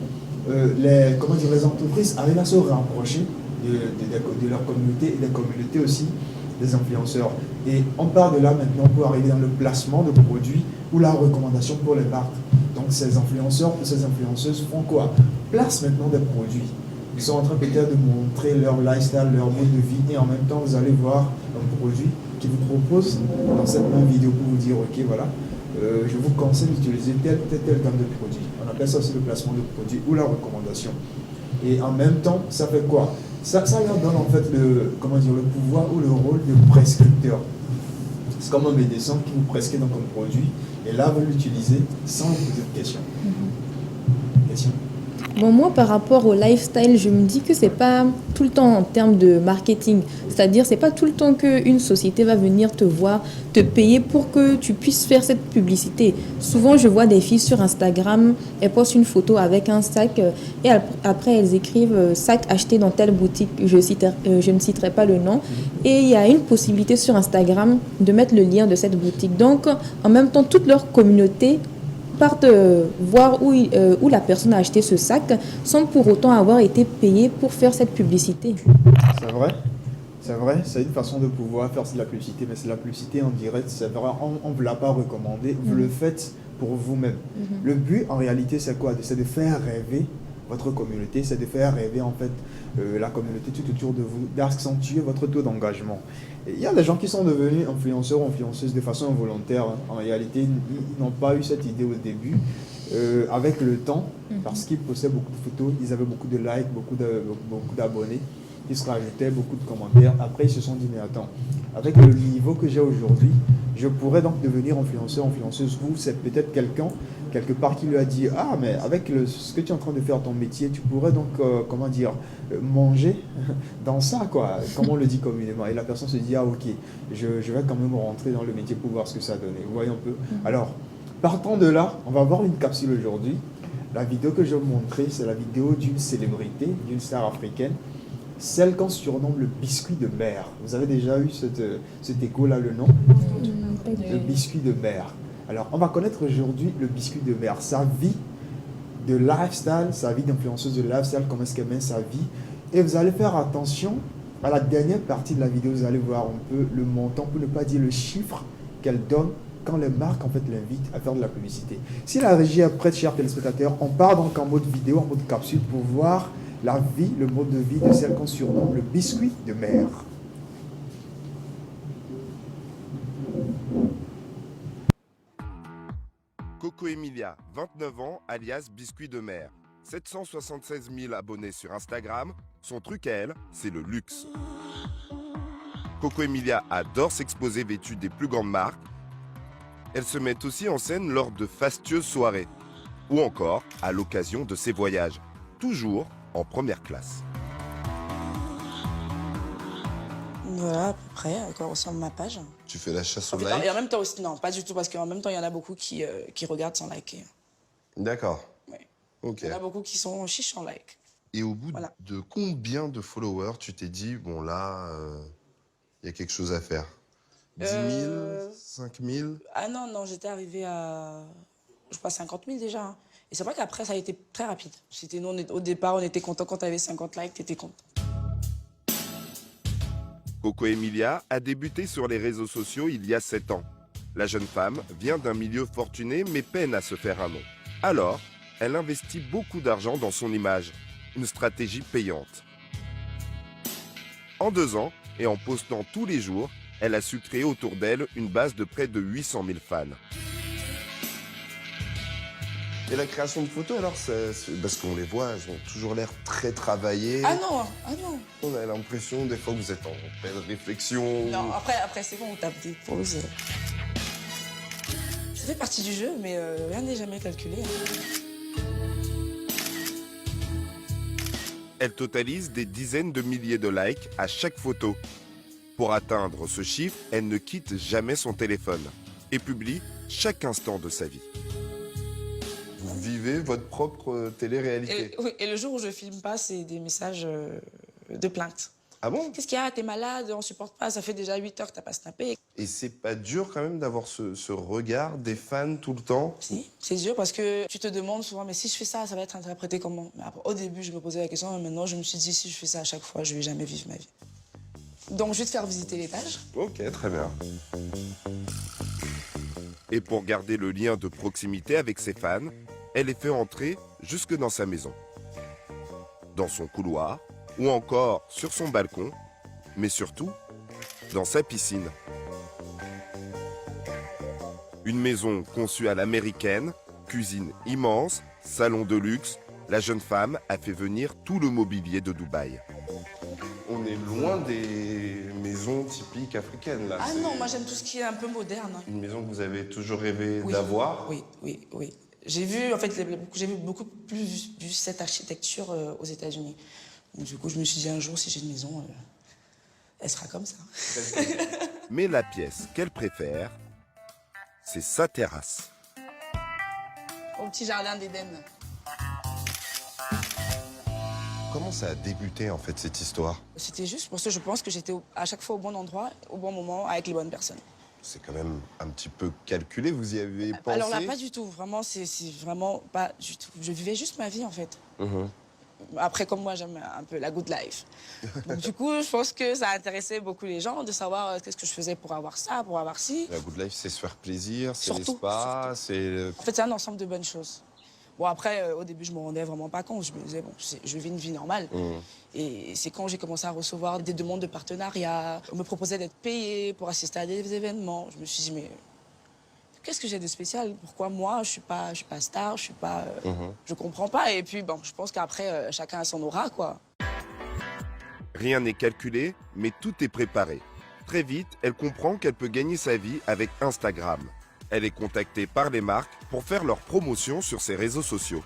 les entreprises arrivent à se rapprocher de leur communauté et des communautés aussi des influenceurs. Et on part de là maintenant pour arriver dans le placement de produits ou la recommandation pour les marques. Donc ces influenceurs ou ces influenceuses font quoi? Placent maintenant des produits. Ils sont en train peut-être de montrer leur lifestyle, leur mode de vie, et en même temps vous allez voir un produit qui vous propose dans cette même vidéo pour vous dire ok voilà, je vous conseille d'utiliser telle gamme de produits. On appelle ça aussi le placement de produits ou la recommandation. Et en même temps, ça fait quoi? Ça leur donne en fait le pouvoir ou le rôle de prescripteur. C'est comme un médecin qui vous prescrit donc un produit et là vous l'utilisez sans vous poser de questions. Question? Bon, moi, par rapport au lifestyle, je me dis que c'est pas tout le temps en termes de marketing. C'est-à-dire, c'est pas tout le temps qu'une société va venir te voir, te payer pour que tu puisses faire cette publicité. Souvent, je vois des filles sur Instagram, elles postent une photo avec un sac et après, elles écrivent sac acheté dans telle boutique. Je ne citerai pas le nom. Et il y a une possibilité sur Instagram de mettre le lien de cette boutique. Donc, en même temps, toute leur communauté partent voir où la personne a acheté ce sac sans pour autant avoir été payé pour faire cette publicité. C'est vrai, c'est une façon de pouvoir faire de la publicité, mais c'est la publicité en direct, c'est vrai, on ne vous l'a pas recommandé, vous le faites pour vous-même. Le but en réalité c'est quoi? C'est de faire rêver votre communauté, c'est de faire rêver en fait la communauté tout autour de vous, d'accentuer votre taux d'engagement. Il y a des gens qui sont devenus influenceurs ou influenceuses de façon involontaire. Hein. En réalité, ils n'ont pas eu cette idée au début. Avec le temps, parce qu'ils postaient beaucoup de photos, ils avaient beaucoup de likes, beaucoup d'abonnés, ils se rajoutaient beaucoup de commentaires. Après, ils se sont dit, mais attends, avec le niveau que j'ai aujourd'hui, je pourrais donc devenir influenceur, influenceuse. Ou c'est peut-être quelqu'un, quelque part, qui lui a dit, ah, mais avec ce que tu es en train de faire, ton métier, tu pourrais donc, manger dans ça, quoi, comme on le dit communément. Et la personne se dit, ah, ok, je vais quand même rentrer dans le métier pour voir ce que ça donne. Vous voyez un peu. Alors, partant de là, on va voir une capsule aujourd'hui. La vidéo que je vais vous montrer, c'est la vidéo d'une célébrité, d'une star africaine, celle qu'on surnomme le biscuit de mer. Vous avez déjà eu cet écho-là, le nom? Le biscuit de mer. Alors, on va connaître aujourd'hui le biscuit de mer, sa vie de lifestyle, sa vie d'influenceuse de lifestyle, comment est-ce qu'elle mène sa vie. Et vous allez faire attention, à la dernière partie de la vidéo, vous allez voir un peu le montant, pour ne pas dire le chiffre qu'elle donne quand les marques en fait l'invitent à faire de la publicité. Si la régie est prête, chers téléspectateurs, on part donc en mode vidéo, en mode capsule, pour voir la vie, le mode de vie de celle qu'on surnomme le biscuit de mer. Coco Emilia, 29 ans, alias Biscuit de mer. 776 000 abonnés sur Instagram. Son truc à elle, c'est le luxe. Coco Emilia adore s'exposer vêtue des plus grandes marques. Elle se met aussi en scène lors de fastueuses soirées. Ou encore à l'occasion de ses voyages. Toujours en première classe. Voilà, à peu près, à quoi ressemble ma page. Tu fais la chasse au Et like? en même temps aussi, non, pas du tout, parce qu'en même temps, il y en a beaucoup qui regardent sans liker. D'accord. Oui. Ok. Il y en a beaucoup qui sont chiches en like. Et au bout Voilà. de combien de followers tu t'es dit, bon là, il y a quelque chose à faire? 10 000? 5 000? Ah non, j'étais arrivée à, je crois, 50 000 déjà. Hein. Et c'est vrai qu'après, ça a été très rapide. Nous, au départ, on était content quand tu avais 50 likes, tu étais content. Coco Emilia a débuté sur les réseaux sociaux il y a 7 ans. La jeune femme vient d'un milieu fortuné mais peine à se faire un nom. Alors, elle investit beaucoup d'argent dans son image, une stratégie payante. En 2 ans, et en postant tous les jours, elle a su créer autour d'elle une base de près de 800 000 fans. Et la création de photos, alors, parce qu'on les voit, elles ont toujours l'air très travaillées. Ah non. On a l'impression, des fois, que vous êtes en pleine réflexion. Non, après c'est bon, on tape des pauses. Ça fait partie du jeu, mais rien n'est jamais calculé. Hein. Elle totalise des dizaines de milliers de likes à chaque photo. Pour atteindre ce chiffre, elle ne quitte jamais son téléphone et publie chaque instant de sa vie. Vous vivez votre propre télé-réalité. Oui, et le jour où je filme pas, c'est des messages de plainte. Ah bon? Qu'est-ce qu'il y a? T'es malade, on supporte pas, ça fait déjà 8 heures que t'as pas snappé. Et c'est pas dur quand même d'avoir ce regard des fans tout le temps? Si, c'est dur parce que tu te demandes souvent, mais si je fais ça, ça va être interprété comment? Mais après, au début, je me posais la question, mais maintenant, je me suis dit, si je fais ça à chaque fois, je vais jamais vivre ma vie. Donc, je vais te faire visiter l'étage. Ok, très bien. Et pour garder le lien de proximité avec ses fans, elle les fait entrer jusque dans sa maison, dans son couloir ou encore sur son balcon, mais surtout dans sa piscine. Une maison conçue à l'américaine, cuisine immense, salon de luxe, la jeune femme a fait venir tout le mobilier de Dubaï. On est loin des maisons typiques africaines là. Ah C'est non, moi j'aime tout ce qui est un peu moderne. une maison que vous avez toujours rêvé Oui, d'avoir. Oui, oui, oui. J'ai vu, en fait, j'ai vu beaucoup plus vu cette architecture aux États-Unis. Donc, du coup, je me suis dit un jour, si j'ai une maison, elle sera comme ça. Mais la pièce qu'elle préfère, c'est sa terrasse. Au petit jardin d'Éden. Comment ça a débuté en fait cette histoire? C'était juste pour ça, je pense que j'étais à chaque fois au bon endroit, au bon moment, avec les bonnes personnes. C'est quand même un petit peu calculé, vous y avez pensé? Alors là, pas du tout. Vraiment, c'est vraiment pas du tout. Je vivais juste ma vie, en fait. Après, comme moi, j'aime un peu la good life. Donc, du coup, je pense que ça intéressait beaucoup les gens de savoir qu'est-ce que je faisais pour avoir ça, pour avoir ci. La good life, c'est se faire plaisir, c'est les Surtout, spas, c'est... En fait, c'est un ensemble de bonnes choses. Bon, après, au début, je me rendais vraiment pas compte. Je me disais, bon, je vis une vie normale. Et c'est quand j'ai commencé à recevoir des demandes de partenariat, on me proposait d'être payée pour assister à des événements. Je me suis dit, mais qu'est-ce que j'ai de spécial? Pourquoi moi, je suis pas star, je suis pas... Je comprends pas. Et puis, bon, je pense qu'après, chacun a son aura, quoi. Rien n'est calculé, mais tout est préparé. Très vite, elle comprend qu'elle peut gagner sa vie avec Instagram. Elle est contactée par les marques pour faire leur promotion sur ses réseaux sociaux,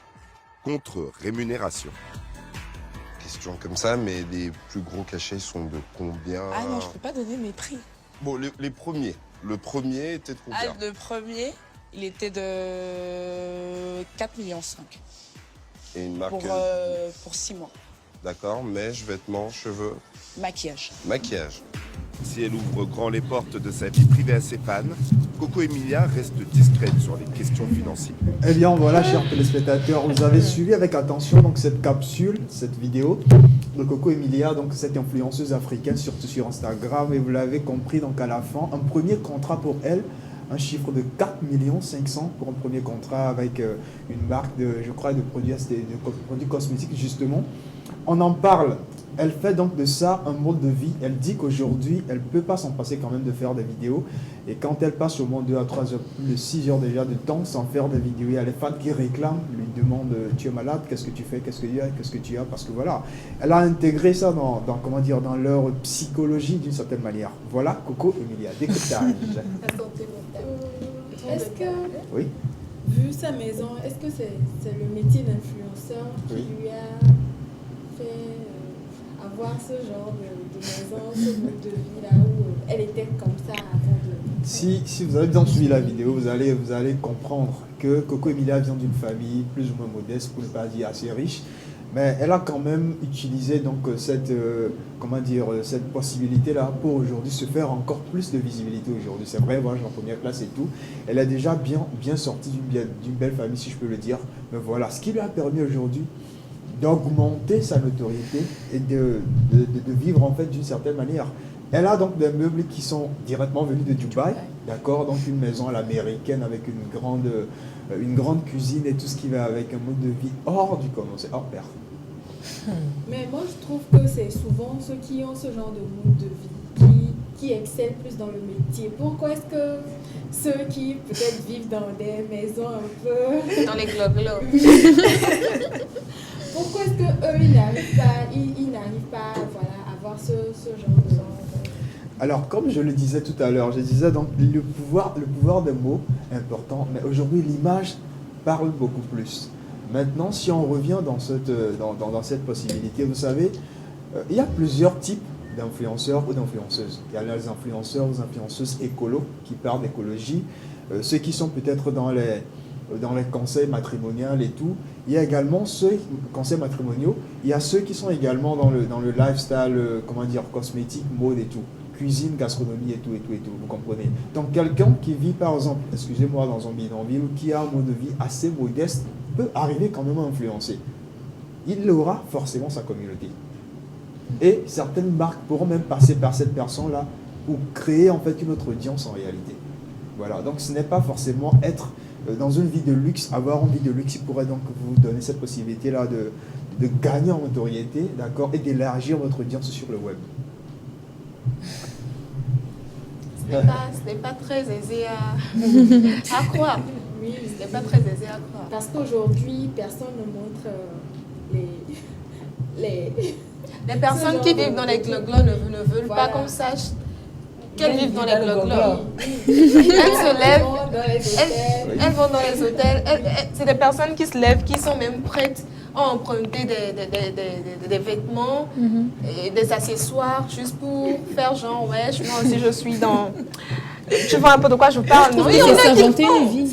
contre rémunération. Question comme ça, mais les plus gros cachets sont de combien? Ah non, je peux pas donner mes prix. Bon, les premiers. Le premier était de combien? Le premier, il était de 4,5 millions. Et une marque... Pour 6 mois. D'accord, mèches, vêtements, cheveux, Maquillage. maquillage. Si elle ouvre grand les portes de sa vie privée à ses fans, Coco Emilia reste discrète sur les questions financières. Eh bien voilà, chers téléspectateurs, vous avez suivi avec attention donc cette capsule, cette vidéo de Coco Emilia, donc cette influenceuse africaine, surtout sur Instagram, et vous l'avez compris, donc à la fin, un premier contrat pour elle, un chiffre de 4,5 millions pour un premier contrat avec une marque de, je crois, de produits cosmétiques justement. On en parle. Elle fait donc de ça un mode de vie. Elle dit qu'aujourd'hui, elle ne peut pas s'en passer quand même de faire des vidéos. Et quand elle passe au moins 2 à 3 heures, plus de 6 heures déjà de temps sans faire des vidéos, il y a les fans qui réclament, lui demandent tu es malade, qu'est-ce que tu fais, qu'est-ce que tu as, parce que voilà, elle a intégré ça dans comment dire, dans leur psychologie d'une certaine manière. Voilà, Coco Emilia, décryptage. Est-ce que, Oui. vu sa maison, est-ce que c'est le métier d'influenceur qui lui a fait avoir ce genre de maison, ce mode de vie là où elle était comme ça avant de... Si vous avez bien suivi la vidéo, vous allez comprendre que Coco Emilia vient d'une famille plus ou moins modeste, pour ne pas dire assez riche. Mais elle a quand même utilisé donc cette possibilité-là pour aujourd'hui se faire encore plus de visibilité aujourd'hui. C'est vrai, moi, je suis en première classe et tout. Elle est déjà bien sortie d'une belle famille, si je peux le dire. Mais voilà, ce qui lui a permis aujourd'hui d'augmenter sa notoriété et de vivre en fait d'une certaine manière. Elle a donc des meubles qui sont directement venus de Dubaï, d'accord, donc une maison à l'américaine avec une grande cuisine et tout ce qui va avec un mode de vie hors du commun, c'est hors pair. Mais moi je trouve que c'est souvent ceux qui ont ce genre de mode de vie qui excellent plus dans le métier. Pourquoi est-ce que ceux qui peut-être vivent dans des maisons un peu... Dans les globes. Pourquoi est-ce qu'eux, ils n'arrivent pas voilà, à avoir ce genre de... Alors, comme je le disais tout à l'heure, je disais donc le pouvoir des mots est important, mais aujourd'hui l'image parle beaucoup plus. Maintenant, si on revient dans cette possibilité, vous savez, il y a plusieurs types d'influenceurs ou d'influenceuses. Il y a les influenceurs ou influenceuses écolos qui parlent d'écologie, ceux qui sont peut-être dans les conseils matrimoniaux et tout. Il y a également ceux, conseils matrimoniaux, il y a ceux qui sont également dans le lifestyle, cosmétique, mode et tout. Cuisine, gastronomie et tout, vous comprenez. Donc quelqu'un qui vit par exemple, excusez-moi, dans un bidonville ou qui a un mode de vie assez modeste peut arriver quand même à influencer. Il aura forcément sa communauté. Et certaines marques pourront même passer par cette personne-là ou créer en fait une autre audience en réalité. Voilà, donc ce n'est pas forcément être dans une vie de luxe, avoir une vie de luxe qui pourrait donc vous donner cette possibilité-là de gagner en notoriété, d'accord, et d'élargir votre audience sur le web. Ce n'est pas très aisé à croire. Oui, ce n'est pas très aisé à croire. Parce qu'aujourd'hui, personne ne montre les personnes qui vivent dans les gloglos ne veulent pas qu'on sache qu'elles vivent dans les gloglos. Elles se lèvent, elles vont dans les hôtels. C'est des personnes qui se lèvent, qui sont même prêtes à emprunter des vêtements et des accessoires juste pour faire genre, ouais, moi aussi je suis dans... Tu vois un peu de quoi je parle, non? Oui, Il y en a qui s'inventer font. une vie.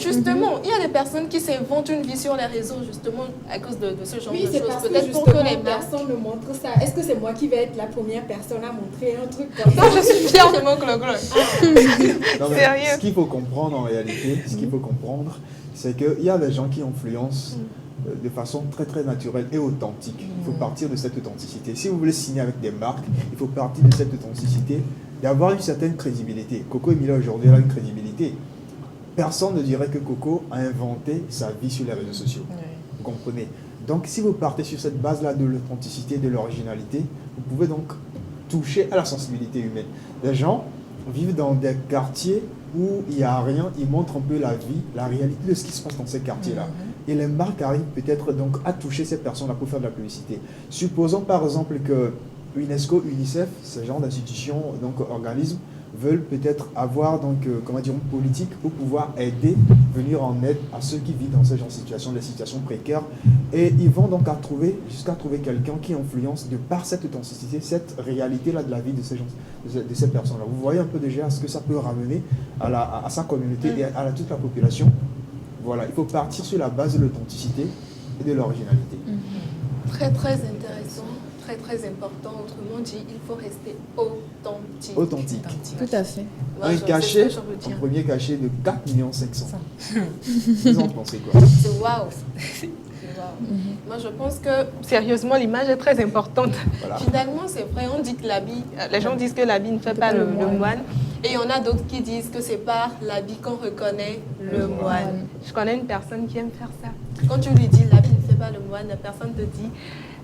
Justement, il y a des personnes qui s'inventent une vie sur les réseaux, justement, à cause de ce genre de choses. Oui, c'est parce que justement, personne ne montre ça. Est-ce que c'est moi qui vais être la première personne à montrer un truc comme ça? Non, je suis fière de mon gloglo. Sérieux. Ce qu'il faut comprendre en réalité, c'est qu'il y a des gens qui influencent de façon très très naturelle et authentique. Il faut partir de cette authenticité. Si vous voulez signer avec des marques, il faut partir de cette authenticité, d'avoir une certaine crédibilité. Coco Emilia aujourd'hui a une crédibilité. Personne ne dirait que Coco a inventé sa vie sur les réseaux sociaux. Vous comprenez? Donc si vous partez sur cette base-là de l'authenticité, de l'originalité, vous pouvez donc toucher à la sensibilité humaine. Les gens vivent dans des quartiers où il n'y a rien, ils montrent un peu la vie, la réalité de ce qui se passe dans ces quartiers-là. Et les marques arrivent peut-être donc à toucher ces personnes-là pour faire de la publicité. Supposons par exemple que UNESCO, UNICEF, ce genre d'institutions, donc organismes, veulent peut-être avoir donc, une politique pour pouvoir aider, venir en aide à ceux qui vivent dans ce genre de situations, des situations précaires. Et ils vont donc jusqu'à trouver quelqu'un qui influence de par cette authenticité, cette réalité-là de la vie de ces personnes-là. Vous voyez un peu déjà ce que ça peut ramener à sa communauté et à toute la population. Voilà, il faut partir sur la base de l'authenticité et de l'originalité. Très très intéressant. Très très important, autrement dit, il faut rester authentique. Tout à fait. Moi, un premier cachet de 4,5 millions. Vous en pensez quoi? C'est waouh. Moi je pense que sérieusement l'image est très importante. Voilà. Finalement c'est vrai, on dit que l'habit, les gens disent que l'habit ne fait pas le moine. Et il y en a d'autres qui disent que c'est par l'habit qu'on reconnaît le moine. Je connais une personne qui aime faire ça. Quand tu lui dis l'habit ne fait pas le moine, la personne te dit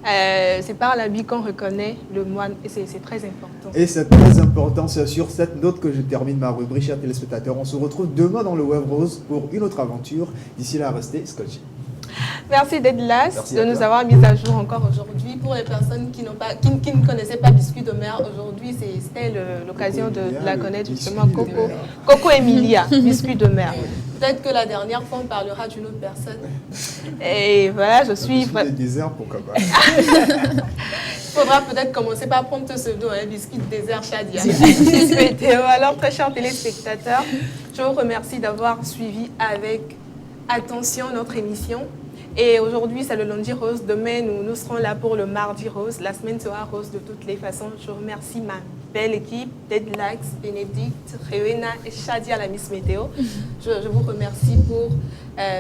c'est par l'habit qu'on reconnaît le moine et c'est très important. Et c'est très important, c'est sur cette note que je termine ma rubrique, chers téléspectateurs. On se retrouve demain dans le Web Rose pour une autre aventure. D'ici là, restez scotchés. Merci d'être là, de nous avoir mis à jour encore aujourd'hui. Pour les personnes qui ne connaissaient pas Biscuit de mer, aujourd'hui c'était l'occasion de la connaître justement, Coco Emilia, Biscuit de mer. Peut-être que la dernière fois on parlera d'une autre personne. Et voilà, je suis... Biscuit de désert, pourquoi pas. Il faudra peut-être commencer par prendre ce pseudo, Biscuit de désert Shadia. Alors, très chers téléspectateurs, je vous remercie d'avoir suivi avec attention notre émission. Et aujourd'hui, c'est le lundi rose. Demain, nous serons là pour le mardi rose. La semaine sera rose de toutes les façons. Je remercie ma belle équipe, Deadlax, Bénédicte, Rewena et Shadia, la Miss Météo. Je vous remercie pour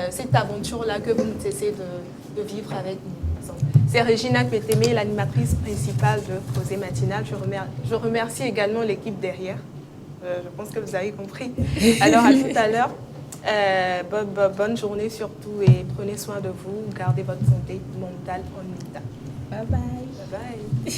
cette aventure-là que vous ne cessez de vivre avec nous. C'est Regina Kwetemé, l'animatrice principale de Rosée Matinale. Je remercie également l'équipe derrière. Je pense que vous avez compris. Alors, à tout à l'heure. Bonne journée surtout et prenez soin de vous, gardez votre santé mentale en état. Bye bye. Bye bye.